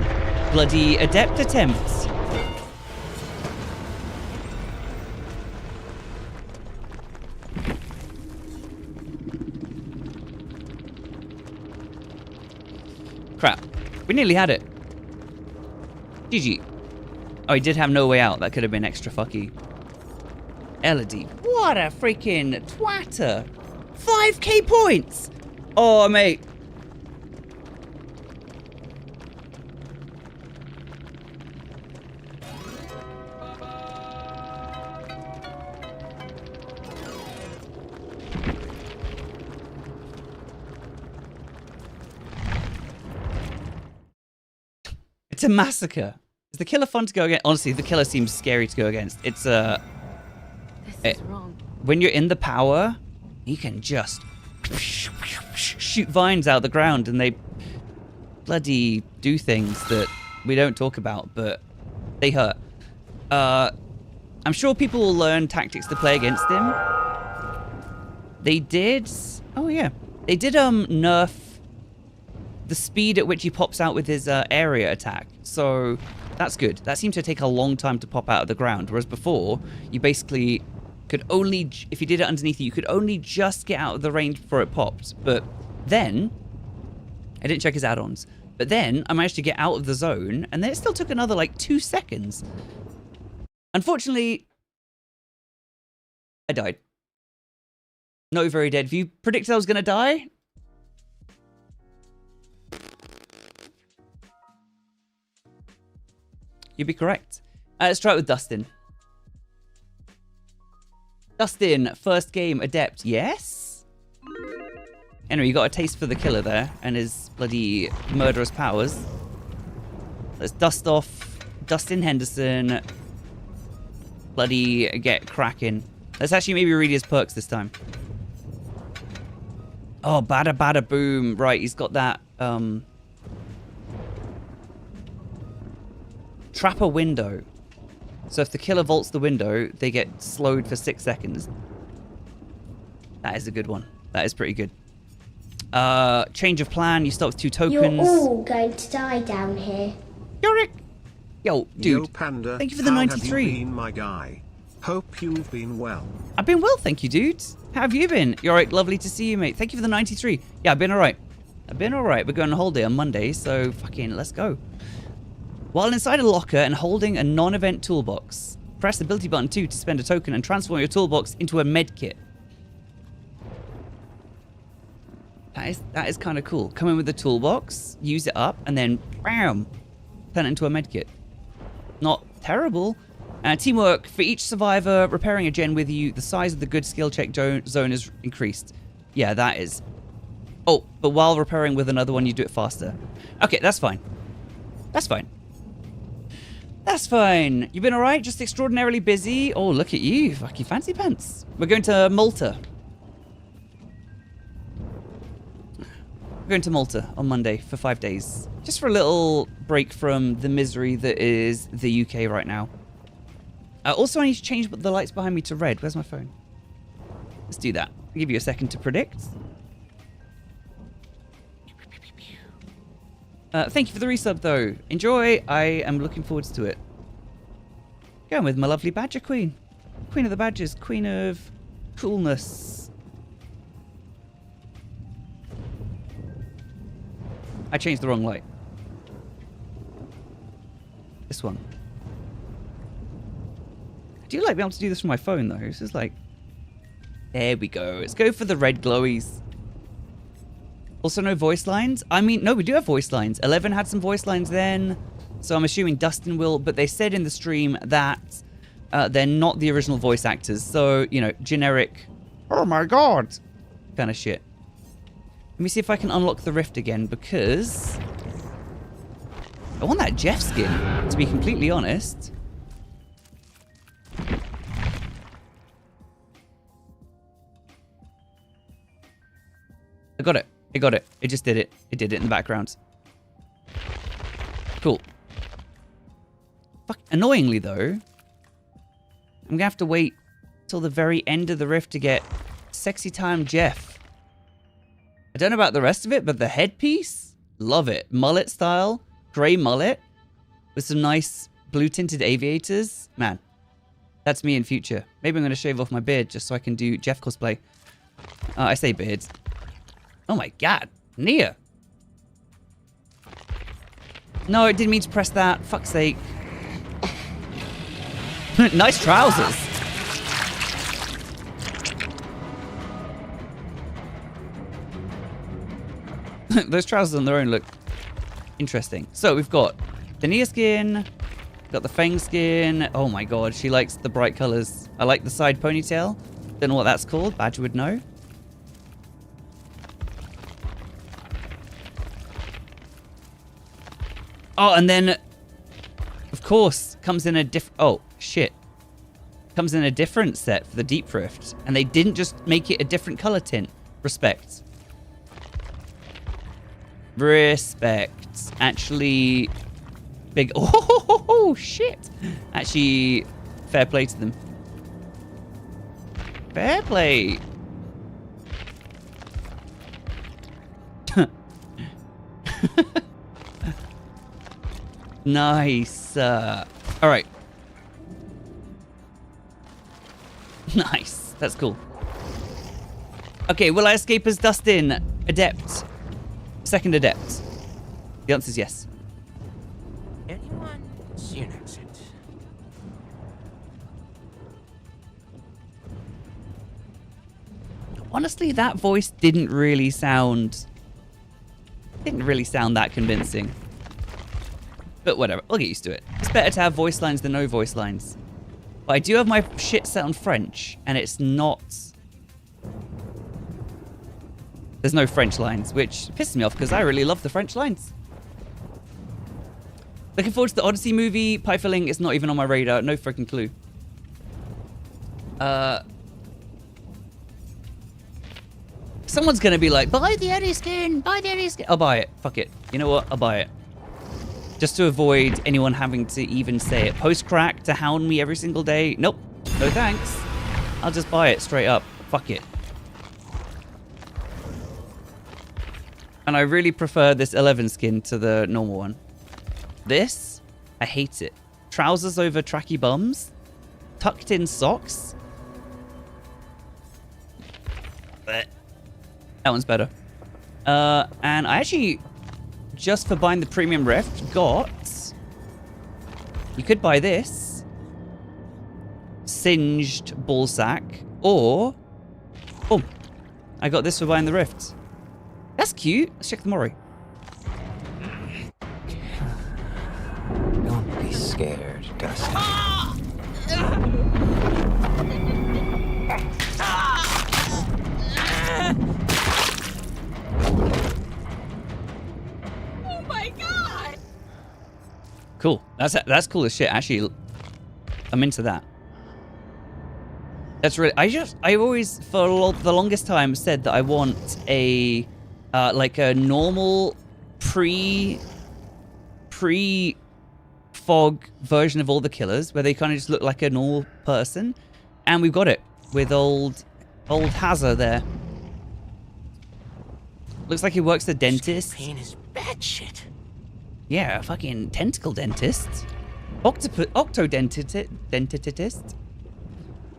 bloody adept attempts. Crap. We nearly had it. GG. Oh, he did have no way out. That could have been extra fucky. Elodie. What a freaking twatter. 5k points! Oh, mate. to massacre. Is the killer fun to go against? Honestly, the killer seems scary to go against. It's This is wrong. when you're in the power, you can just shoot vines out the ground and they bloody do things that we don't talk about, but they hurt. I'm sure people will learn tactics to play against him. They did... Oh, yeah. They did nerf the speed at which he pops out with his area attack. So that's good. That seemed to take a long time to pop out of the ground, whereas before, you basically could only... If you did it underneath you, could only just get out of the range before it popped. But then... I didn't check his add-ons. But then I managed to get out of the zone, and then it still took another, like, 2 seconds. Unfortunately, I died. Not very dead. If you predicted I was going to die, you'd be correct. Let's try it with Dustin. Dustin, first game, adept. Yes? Anyway, you got a taste for the killer there and his bloody murderous powers. Let's dust off Dustin Henderson. Bloody get cracking. Let's actually maybe read his perks this time. Oh, bada bada boom. Right, he's got that trap a window. So if the killer vaults the window, they get slowed for 6 seconds. That is a good one. That is pretty good. Change of plan. You start with 2 tokens. You're all going to die down here. Yorick! Yo, dude. Yo, Panda, thank you for the how 93. Have you been, my guy? Hope you've been well. I've been well, thank you, dude. How have you been? You're right. Lovely to see you, mate. Thank you for the 93. Yeah, I've been all right. I've been all right. We're going on holiday on Monday, so fucking let's go. While inside a locker and holding a non-event toolbox, press the ability button 2 to spend a token and transform your toolbox into a med kit. That is kind of cool. Come in with the toolbox, use it up, and then bam, turn it into a med kit. Not terrible. Teamwork. For each survivor repairing a gen with you, the size of the good skill check zone is increased. Yeah, that is. Oh, but while repairing with another one, you do it faster. Okay, that's fine. That's fine. That's fine. You've been all right? Just extraordinarily busy? Oh, look at you. Fucking fancy pants. We're going to Malta. We're going to Malta on Monday for 5 days. Just for a little break from the misery that is the UK right now. Also, I need to change the lights behind me to red. Where's my phone? Let's do that. I'll give you a second to predict. Thank you for the resub, though. Enjoy. I am looking forward to it. Going with my lovely badger queen. Queen of the badgers. Queen of coolness. I changed the wrong light. This one. I do like being able to do this from my phone, though. This is like... There we go. Let's go for the red glowies. Also, no voice lines. I mean, no, we do have voice lines. 11 had some voice lines then. So I'm assuming Dustin will. But they said in the stream that they're not the original voice actors. So, you know, generic, oh my god, kind of shit. Let me see if I can unlock the rift again, because I want that Jeff skin, to be completely honest. I got it. I got it. It just did it. It did it in the background. Cool. Fuck. Annoyingly, though, I'm going to have to wait till the very end of the rift to get Sexy Time Jeff. I don't know about the rest of it, but the headpiece, love it. Mullet style, grey mullet, with some nice blue tinted aviators. Man, that's me in future. Maybe I'm going to shave off my beard just so I can do Jeff cosplay. I say beards. Oh my god, Nia. No, I didn't mean to press that. Fuck's sake. Nice trousers. Those trousers on their own look interesting. So we've got the Nia skin, got the Feng skin. Oh my god, she likes the bright colors. I like the side ponytail. Don't know what that's called. Badger would know. Oh, and then course, comes in a oh, shit. Comes in a different set for the Deep Rift. And they didn't just make it a different color tint. Respect. Respect. Actually, big... Oh, shit. Actually, fair play to them. Fair play. Nice. All right. Nice. That's cool. Okay, will I escape as Dustin? Adept. Second adept. The answer is yes. Anyone see an exit? Honestly, that voice didn't really sound that convincing. But whatever, I'll get used to it. It's better to have voice lines than no voice lines. But I do have my shit set on French, and it's not... There's no French lines, which pisses me off because I really love the French lines. Looking forward to the Odyssey movie. Pie filling is not even on my radar. No freaking clue. Someone's going to be like, buy the Eddie skin, buy the Eddie skin. I'll buy it. Fuck it. You know what? I'll buy it. Just to avoid anyone having to even say it. Post-crack to hound me every single day. Nope. No thanks. I'll just buy it straight up. Fuck it. And I really prefer this 11 skin to the normal one. This, I hate it. Trousers over tracky bums. Tucked in socks. But that one's better. And I actually, just for buying the premium Rift, got... You could buy this. Singed ballsack. Or... Boom. I got this for buying the Rift. That's cute. Let's check the Mori. Don't be scared, Dustin. Oh my god! Cool. That's cool as shit. Actually, I'm into that. That's really... I always, for the longest time, said that I want a... like a normal pre-fog version of all the killers, where they kind of just look like a normal person, and we've got it with old Hazza there. Looks like he works the dentist. Pain is bad shit. Yeah, fucking tentacle dentist, octodentist.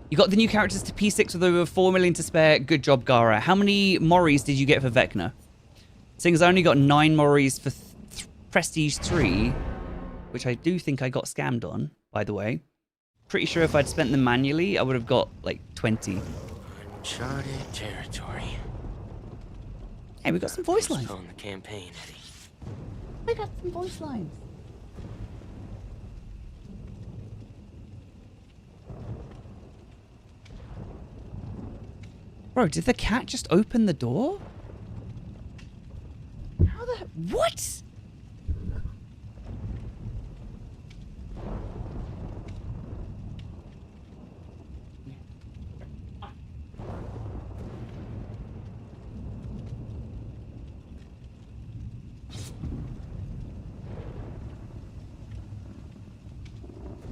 You got the new characters to P6 with over 4 million to spare. Good job, Gara. How many Moris did you get for Vecna? Seeing as I only got 9 Moris for Prestige 3, which I do think I got scammed on, by the way. Pretty sure if I'd spent them manually, I would have got like 20. Uncharted territory. Hey, we got some voice lines. On the campaign, Eddie. We got some voice lines. Bro, did the cat just open the door? How the... What?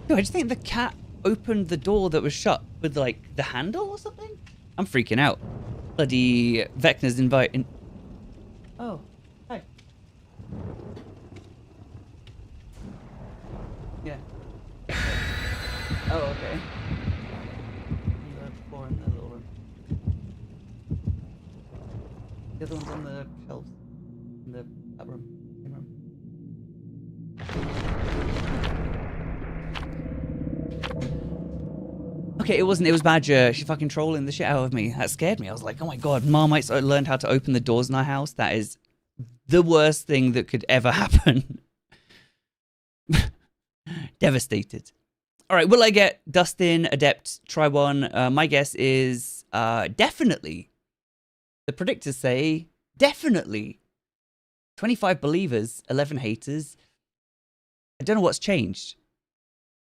No, I just think the cat opened the door that was shut with, like, the handle or something? I'm freaking out. Bloody Vecna's inviting. Oh, hi. Yeah. Oh, okay. The floor in the little room. The other one's on the shelves in that room. Same room. Okay, it wasn't. It was Badger. She fucking trolling the shit out of me. That scared me. I was like, oh my god, Marmite's learned how to open the doors in our house. That is the worst thing that could ever happen. Devastated. All right, will I get Dustin, Adept, try one? My guess is definitely. The predictors say definitely. 25 believers, 11 haters. I don't know what's changed.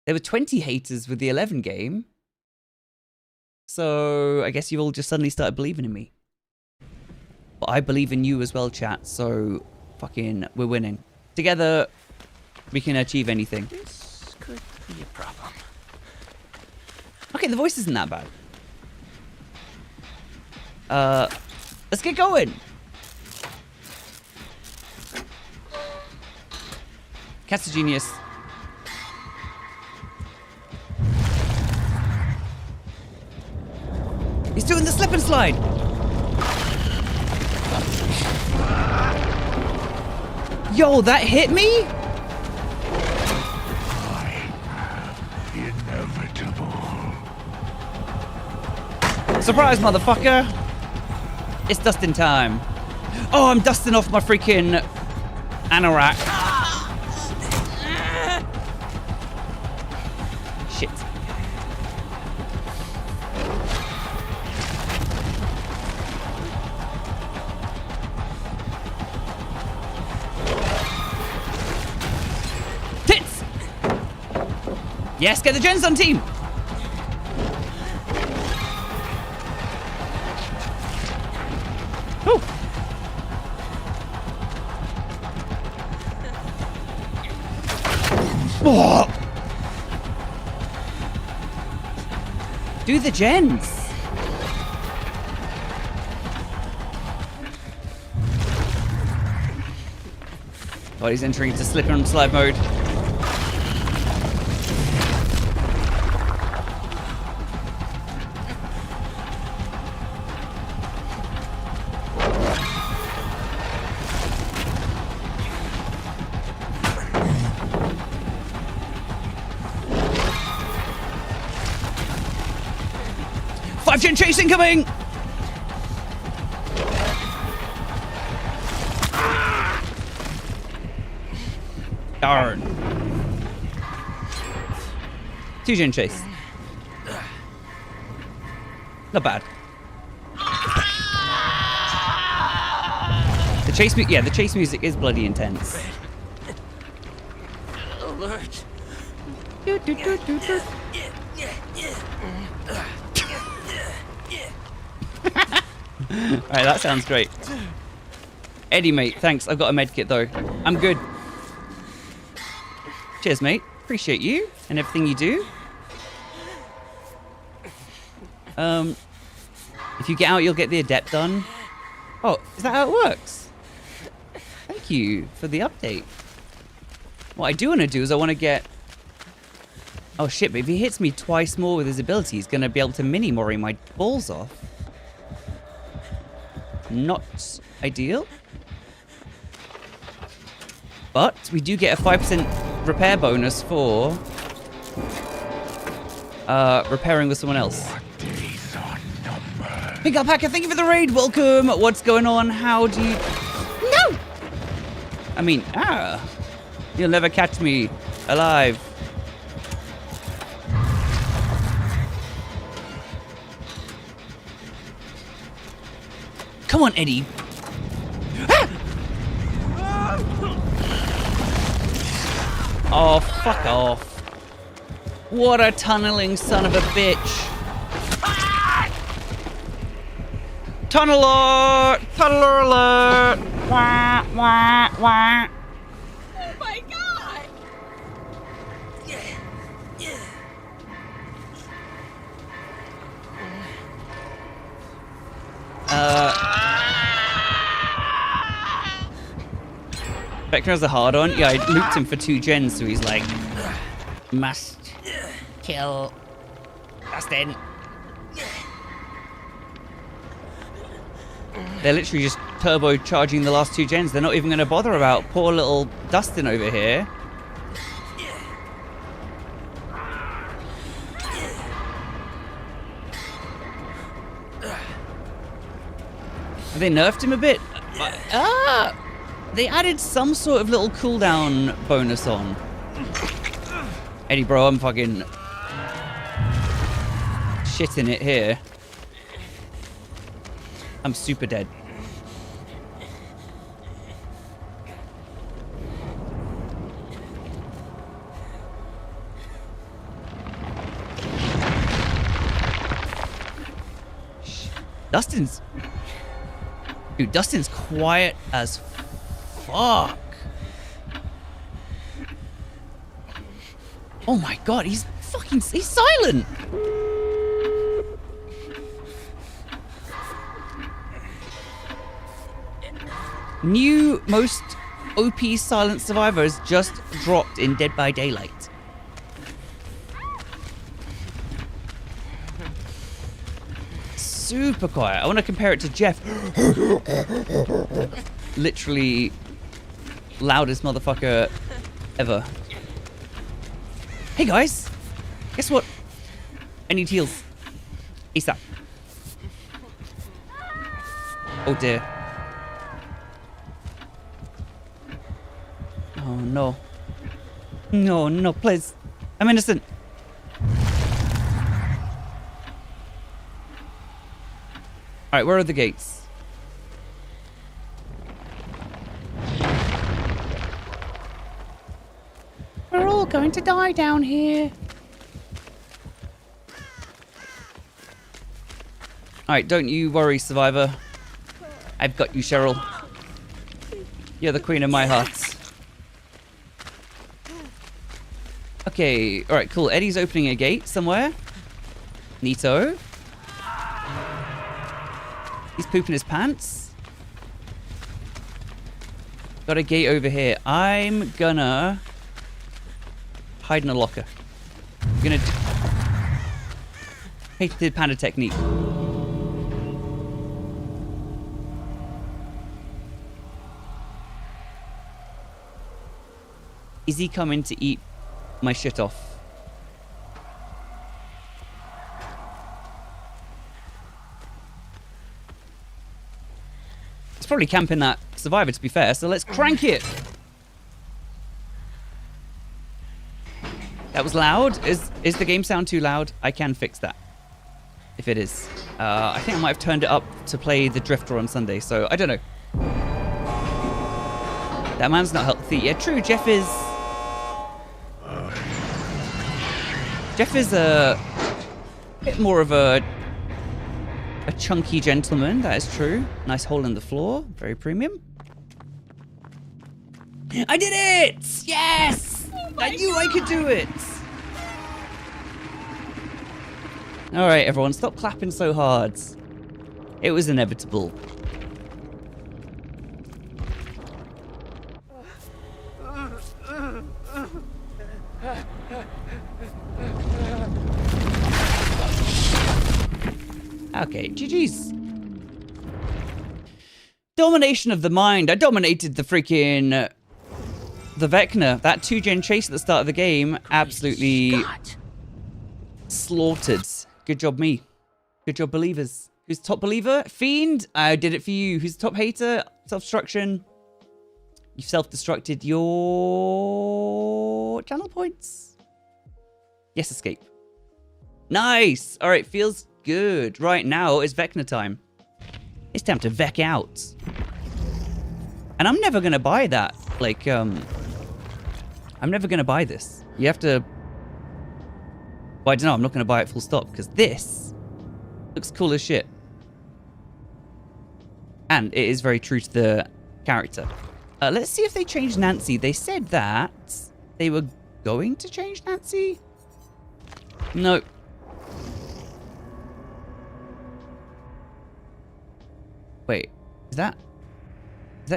There were 20 haters with the 11 game. So I guess you all just suddenly started believing in me. But I believe in you as well, chat. So fucking, we're winning. Together, we can achieve anything. This could be a problem. Okay, the voice isn't that bad. Let's get going. Cat's a genius. He's doing the slip and slide. Yo, that hit me? Surprise, motherfucker. It's dusting time. Oh, I'm dusting off my freaking anorak. Shit. Tits! Yes, get the gens on team. Whew. Oh. Do the gens. Oh, he's entering into slip and slide mode. Gen chase incoming! Darn. 2 gen chase. Not bad. The chase the chase music is bloody intense. Alert. Alright, that sounds great. Eddie, mate, thanks. I've got a med kit though. I'm good. Cheers, mate. Appreciate you and everything you do. If you get out, you'll get the adept done. Oh, is that how it works? Thank you for the update. What I do want to do is I want to get... Oh shit, but if he hits me twice more with his ability, he's going to be able to mini-mori my balls off. Not ideal. But we do get a 5% repair bonus for repairing with someone else. Big Alpaca, thank you for the raid. Welcome. What's going on? How do you... No! I mean, you'll never catch me alive. Come on, Eddie. Oh, fuck off. What a tunneling son of a bitch. Tunneler! Tunneler alert! Wah, wah, wah. Oh my god! Vector has a hard on. Yeah, I looped him for 2 gens, so he's like, must kill Dustin. They're literally just turbocharging the last 2 gens. They're not even going to bother about poor little Dustin over here. They nerfed him a bit. They added some sort of little cooldown bonus on. Eddie, bro, I'm fucking shitting it here. I'm super dead. Dustin's... Dude, Dustin's quiet as fuck. Oh my god, he's silent. New most OP silent survivor has just dropped in Dead by Daylight. Super quiet. I want to compare it to Jeff. Literally loudest motherfucker ever. Hey guys, guess what? I need heals. ASAP. Oh dear. Oh no. No, no, please. I'm innocent. Alright, where are the gates? We're all going to die down here. Alright, don't you worry, survivor. I've got you, Cheryl. You're the queen of my hearts. Okay, alright, cool. Eddie's opening a gate somewhere. Neato. He's pooping his pants. Got a gate over here. I'm gonna hide in a locker. I'm gonna hate the panda technique. Is he coming to eat my shit off? He's probably camping that survivor, to be fair, so let's crank it. That was loud. Is the game sound too loud? I can fix that if it is. I think I might have turned it up to play the Drifter on Sunday, so I don't know. That man's not healthy. Yeah, true. Jeff is a bit more of a chunky gentleman. That is true. Nice hole in the floor. Very premium. I did it! Yes! I knew I could do it! Alright, everyone, stop clapping so hard. It was inevitable. Okay, GG's. Domination of the mind. I dominated the freaking... the Vecna. That 2-gen chase at the start of the game. Absolutely slaughtered. Good job, me. Good job, believers. Who's the top believer? Fiend. I did it for you. Who's the top hater? Self-destruction. You've self-destructed your... channel points. Yes, escape. Nice. All right, feels good. Right now, it's Vecna time. It's time to Vec out. And I'm never going to buy that. Like, I'm never going to buy this. You have to... Well, I don't know. I'm not going to buy it full stop because this looks cool as shit. And it is very true to the character. Let's see if they changed Nancy. They said that they were going to change Nancy. No. Wait, is that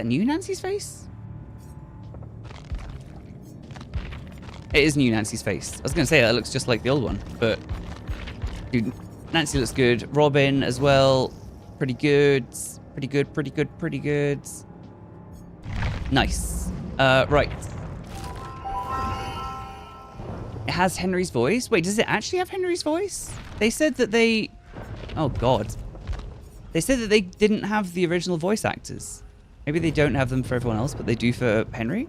new Nancy's face? It is new Nancy's face. I was gonna say that looks just like the old one, but dude, Nancy looks good. Robin as well, pretty good, pretty good, pretty good, pretty good. Nice. Right. It has Henry's voice. Wait, does it actually have Henry's voice? They said that they... Oh god. They said that they didn't have the original voice actors. Maybe they don't have them for everyone else, but they do for Henry.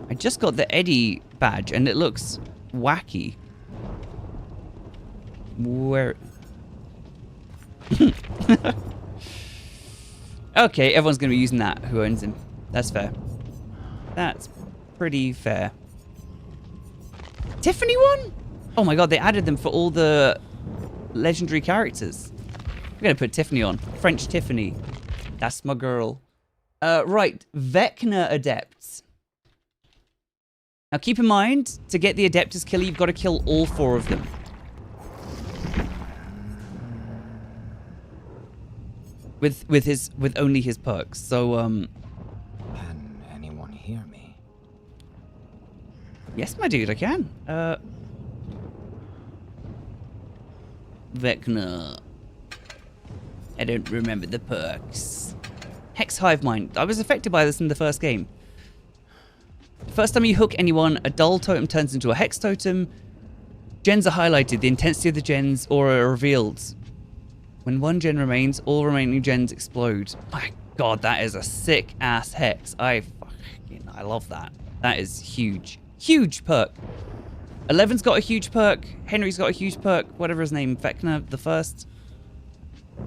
I just got the Eddie badge, and it looks wacky. Where... Okay, everyone's going to be using that, who owns him. That's fair. That's pretty fair. Tiffany one? Oh my god, they added them for all the legendary characters. We're going to put Tiffany on. French Tiffany. That's my girl. Right. Vecna Adepts. Now keep in mind, to get the Adeptus killer, you've got to kill all 4 of them. With only his perks. So, Can anyone hear me? Yes, my dude, I can. Vecna. I don't remember the perks. Hex Hive Mind. I was affected by this in the first game. First time you hook anyone, a dull totem turns into a hex totem. Gens are highlighted. The intensity of the gens aura are revealed. When 1 gen remains, all remaining gens explode. My god, that is a sick ass hex. I love that. That is huge. Huge perk. 11's got a huge perk. Henry's got a huge perk. Whatever his name, Vecna the first.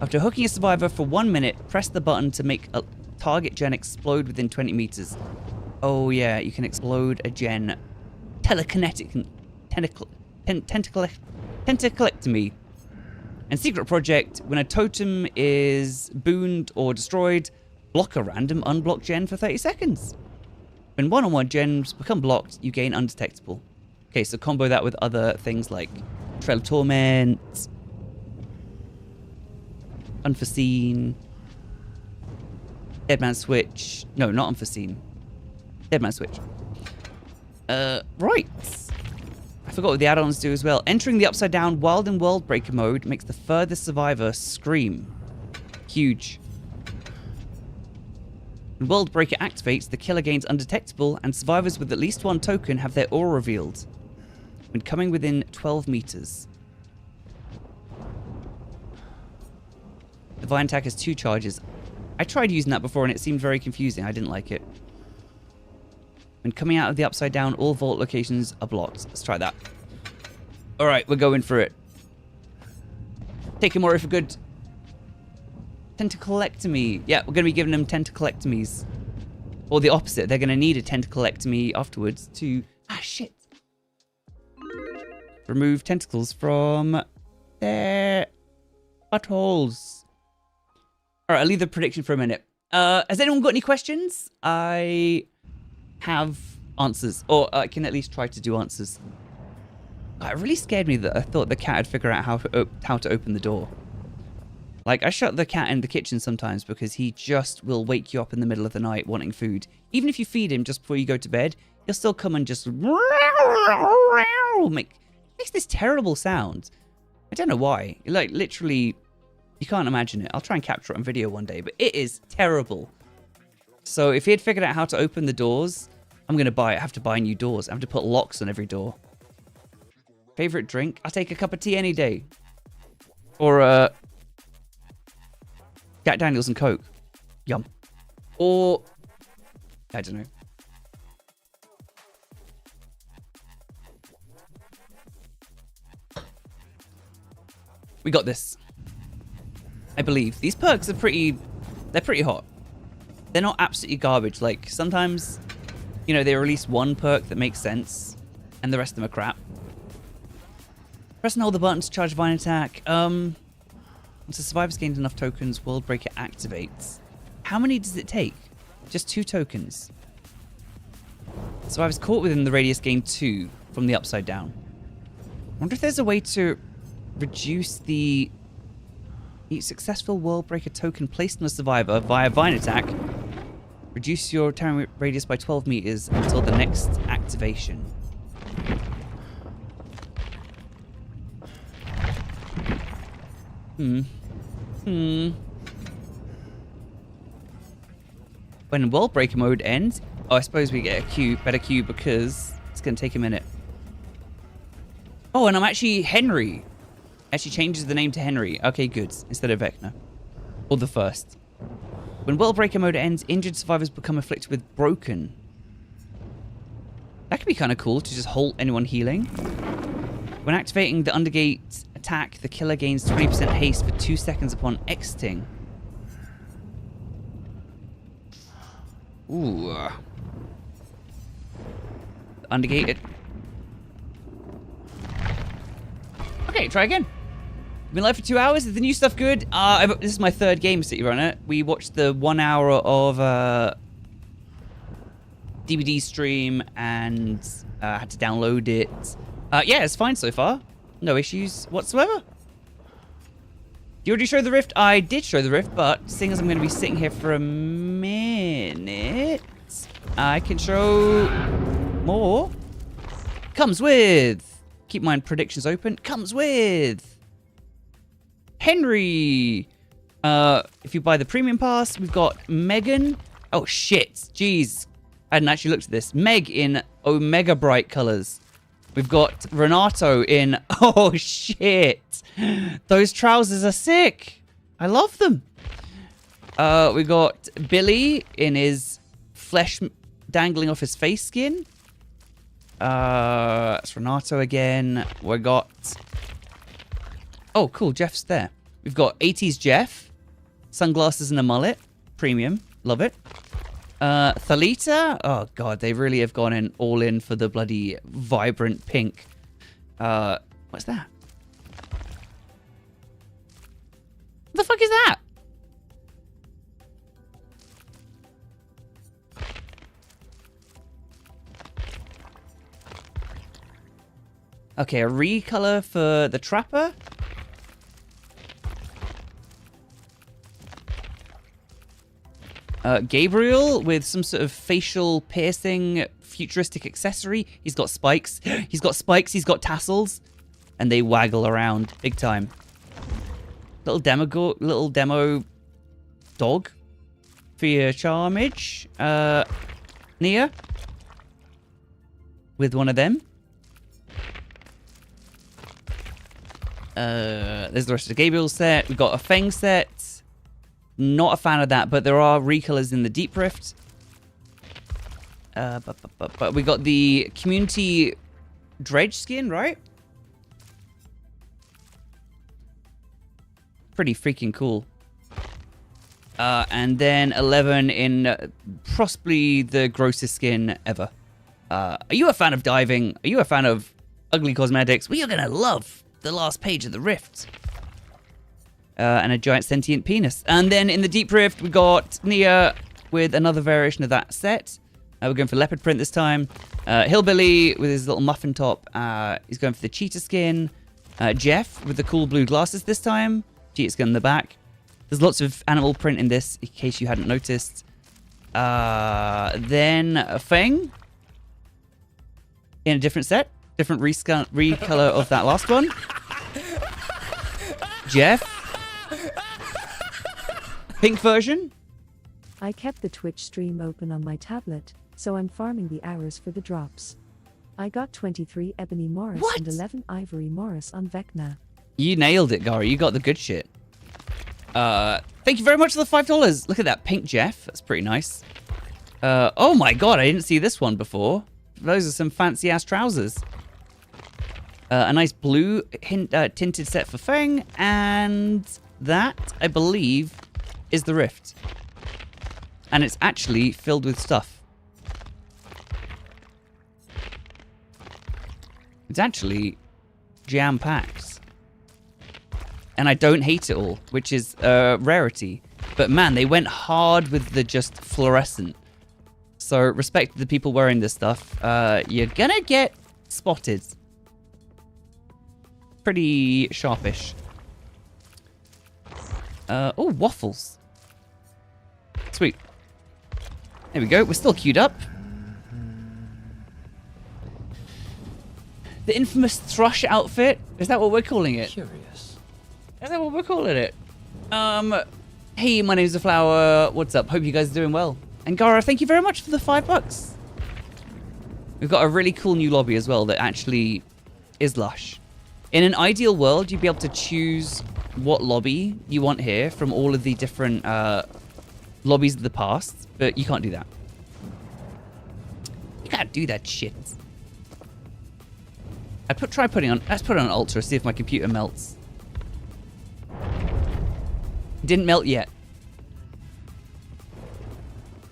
After hooking a survivor for 1 minute, press the button to make a target gen explode within 20 meters. Oh yeah, you can explode a gen. Telekinetic. Tentaclectomy. And Secret Project, when a totem is booned or destroyed, block a random unblocked gen for 30 seconds. When one-on-one gens become blocked, you gain undetectable. Okay, so combo that with other things like Trail of Torment, Unforeseen, Deadman Switch. No, not Unforeseen. Deadman Switch. Right. I forgot what the add-ons do as well. Entering the Upside Down Wild and World Breaker mode makes the furthest survivor scream. Huge. When World Breaker activates, the killer gains undetectable, and survivors with at least 1 token have their aura revealed when coming within 12 meters. Divine Attack has 2 charges. I tried using that before and it seemed very confusing. I didn't like it. When coming out of the Upside Down, all vault locations are blocked. Let's try that. Alright, we're going for it. Taking Mori for good. Tentaclectomy. Yeah, we're going to be giving them tentaclectomies. Or the opposite. They're going to need a tentaclectomy afterwards to... Ah, shit. Remove tentacles from their buttholes. Alright, I'll leave the prediction for a minute. Has anyone got any questions? I have answers. Or I can at least try to do answers. It really scared me that I thought the cat would figure out how to open the door. Like, I shut the cat in the kitchen sometimes because he just will wake you up in the middle of the night wanting food. Even if you feed him just before you go to bed, he'll still come and just makes this terrible sound. I don't know why. Like, literally, you can't imagine it. I'll try and capture it on video one day, but it is terrible. So if he had figured out how to open the doors, I'm going to buy it. I have to buy new doors. I have to put locks on every door. Favorite drink? I'll take a cup of tea any day. Or, Jack Daniels and Coke. Yum. Or, I don't know. We got this. I believe. These perks are they're pretty hot. They're not absolutely garbage. Like, sometimes, you know, they release one perk that makes sense, and the rest of them are crap. Press and hold the button to charge Divine Attack. Once the survivor's gained enough tokens, World Breaker activates. How many does it take? Just 2 tokens. Survivor's caught within the radius gained 2 from the Upside Down. I wonder if there's a way to reduce the... Each successful World Breaker token placed on a survivor via Vine Attack. Reduce your turn radius by 12 meters until the next activation. When World Breaker mode ends... Oh, I suppose we get a better queue because it's going to take a minute. Oh, and I'm actually Henry. Actually changes the name to Henry. Okay, good. Instead of Vecna. Or the first. When World Breaker mode ends, injured survivors become afflicted with broken. That could be kind of cool to just halt anyone healing. When activating the Undergate attack, the killer gains 20% haste for 2 seconds upon exiting. Ooh. Undergate. Okay, try again. Been live for 2 hours. Is the new stuff good? This is my third game, City Runner. We watched the 1 hour of DVD stream and had to download it. Yeah, it's fine so far. No issues whatsoever. You already showed the Rift? I did show the Rift, but seeing as I'm going to be sitting here for a minute, I can show more. Comes with, keep my predictions open, comes with Henry. If you buy the premium pass, we've got Megan. Oh shit, jeez. I hadn't actually looked at this. Meg in Omega Bright colors. We've got Renato in, oh shit. Those trousers are sick. I love them. We got Billy in his flesh dangling off his face skin. That's Renato again. We got, oh cool, Jeff's there. We've got 80s Jeff. Sunglasses and a mullet. Premium. Love it. Thalita. Oh god, they really have gone in all in for the bloody vibrant pink. What's that? What the fuck is that? Okay, a recolor for the Trapper. Gabriel with some sort of facial piercing futuristic accessory. He's got spikes. He's got spikes. He's got tassels. And they waggle around big time. Little demo dog for your charmage. Nia with one of them. There's the rest of the Gabriel set. We've got a Feng set. Not a fan of that, but there are recolors in the Deep Rift. But we got the community dredge skin, right? Pretty freaking cool. And then 11 in possibly the grossest skin ever. Are you a fan of diving? Are you a fan of ugly cosmetics? Well, you're gonna love the last page of the Rift. And a giant sentient penis. And then in the Deep Rift, we got Nia with another variation of that set. We're going for leopard print this time. Hillbilly with his little muffin top. He's going for the cheetah skin. Jeff with the cool blue glasses this time. Cheetah skin in the back. There's lots of animal print in this, in case you hadn't noticed. Then Feng in a different set. Different recolor of that last one. Jeff. Pink version. I kept the Twitch stream open on my tablet, so I'm farming the hours for the drops. I got 23 Ebony Morris and 11 Ivory Morris on Vecna. You nailed it, Gary. You got the good shit. Thank you very much for the $5. Look at that pink Jeff. That's pretty nice. Oh my god, I didn't see this one before. Those are some fancy ass trousers. A nice blue tinted set for Feng, and that, I believe, is the Rift. And it's actually filled with stuff. It's actually jam-packed. And I don't hate it all, which is a rarity. But man, they went hard with the just fluorescent. So respect to the people wearing this stuff. You're gonna get spotted. Pretty sharpish. Oh, waffles. Sweet. There we go. We're still queued up. The infamous thrush outfit. Is that what we're calling it? Curious. Is that what we're calling it? Hey, my name's The Flower. What's up? Hope you guys are doing well. And Gara, thank you very much for the $5. We've got a really cool new lobby as well that actually is lush. In an ideal world, you'd be able to choose what lobby you want here from all of the different lobbies of the past, but you can't do that. You can't do that shit. Let's put it on ultra, see if my computer melts. Didn't melt yet.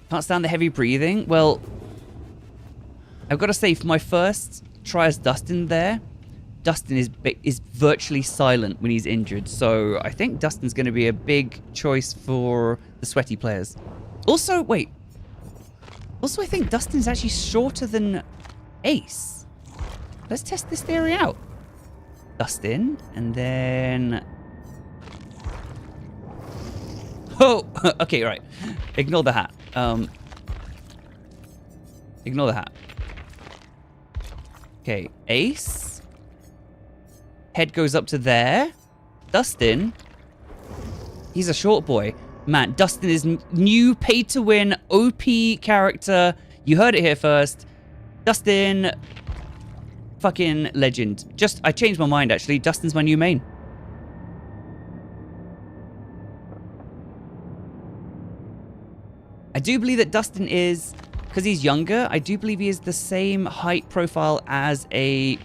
Can't stand the heavy breathing. Well, I've got to say, for my first try as Dustin there, Dustin is virtually silent when he's injured. So I think Dustin's going to be a big choice for the sweaty players. Also, wait. Also, I think Dustin's actually shorter than Ace. Let's test this theory out. Dustin, and then... Oh, okay, right. Ignore the hat. Ignore the hat. Okay, Ace. Head goes up to there. Dustin. He's a short boy. Man, Dustin is new pay-to-win OP character. You heard it here first. Dustin, fucking legend. I changed my mind, actually. Dustin's my new main. I do believe that Dustin is, because he's younger, I do believe he is the same height profile as the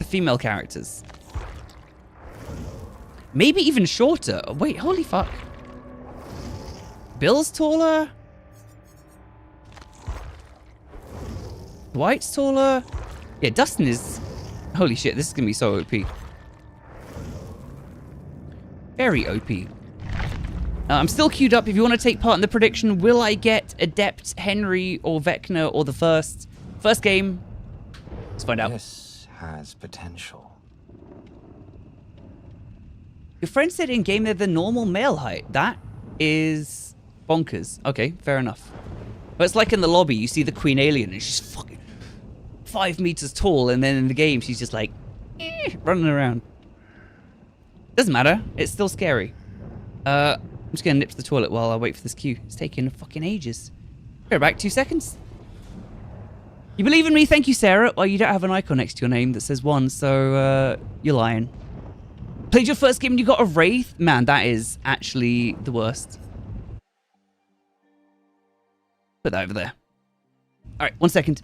female characters. Maybe even shorter. Wait, holy fuck. Bill's taller. Dwight's taller. Yeah, Dustin is... Holy shit, this is going to be so OP. Very OP. I'm still queued up. If you want to take part in the prediction, will I get Adept, Henry, or Vecna, or the first game? Let's find out. This has potential. Your friend said in game they're the normal male height. That is bonkers. Okay, fair enough. But it's like in the lobby, you see the Queen Alien and she's fucking 5 meters tall, and then in the game she's just like running around. Doesn't matter. It's still scary. I'm just gonna nip to the toilet while I wait for this queue. It's taking fucking ages. Go back 2 seconds. You believe in me? Thank you, Sarah. Well, you don't have an icon next to your name that says 1, so you're lying. Played your first game and you got a Wraith? Man, that is actually the worst. Put that over there. All right, 1 second.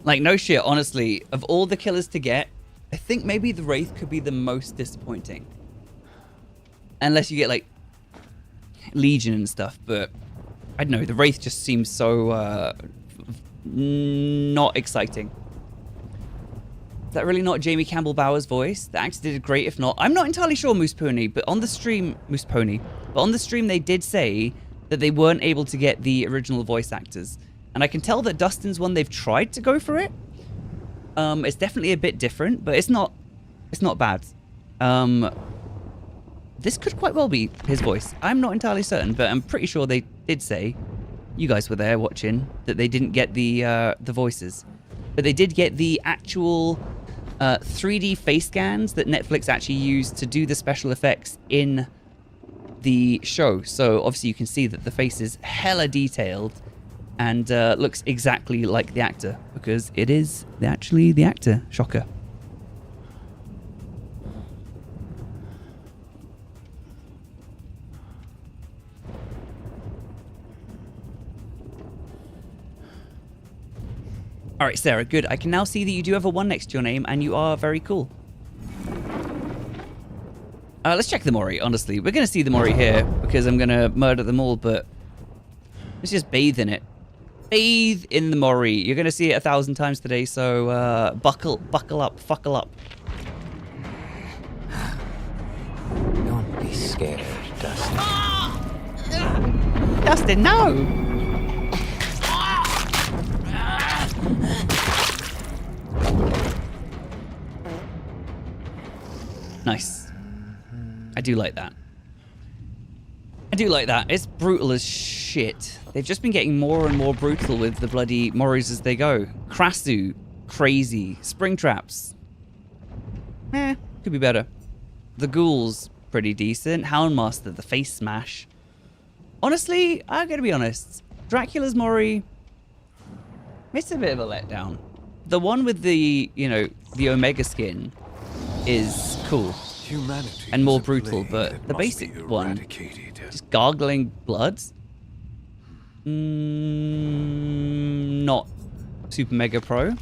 Like, no shit, honestly, of all the killers to get, I think maybe the Wraith could be the most disappointing. Unless you get, like, Legion and stuff, but I don't know, the Wraith just seems so, not exciting. Is that really not Jamie Campbell Bower's voice? The actor did great, if not. I'm not entirely sure, Moose Pony, but on the stream, they did say that they weren't able to get the original voice actors. And I can tell that Dustin's one, they've tried to go for it. It's definitely a bit different, but it's not bad. This could quite well be his voice. I'm not entirely certain, but I'm pretty sure they did say, you guys were there watching, that they didn't get the voices. But they did get the actual 3D face scans that Netflix actually used to do the special effects in the show. So obviously you can see that the face is hella detailed and looks exactly like the actor, because it is actually the actor. Shocker. All right, Sarah, good. I can now see that you do have a 1 next to your name, and you are very cool. Let's check the Mori, honestly. We're going to see the Mori here, because I'm going to murder them all, but let's just bathe in it. Bathe in the Mori. You're going to see it 1,000 times today, so buckle up, fuckle up. Don't be scared, Dustin. Dustin, no! Nice. I do like that. I do like that. It's brutal as shit. They've just been getting more and more brutal with the bloody Moris as they go. Krasu, crazy. Springtraps. Could be better. The Ghouls, pretty decent. Houndmaster, the face smash. Honestly, I gotta be honest. Dracula's Mori, it's a bit of a letdown. The one with the, you know, the Omega skin is cool. Humanity and more brutal, but the basic one, just gargling blood, not super mega pro.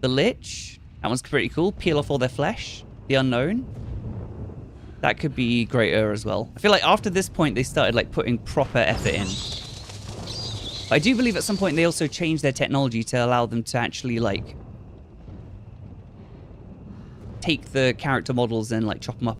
The Lich, that one's pretty cool. Peel off all their flesh. The Unknown, that could be greater as well. I feel like after this point they started like putting proper effort in. But I do believe at some point they also changed their technology to allow them to actually like take the character models and like chop them up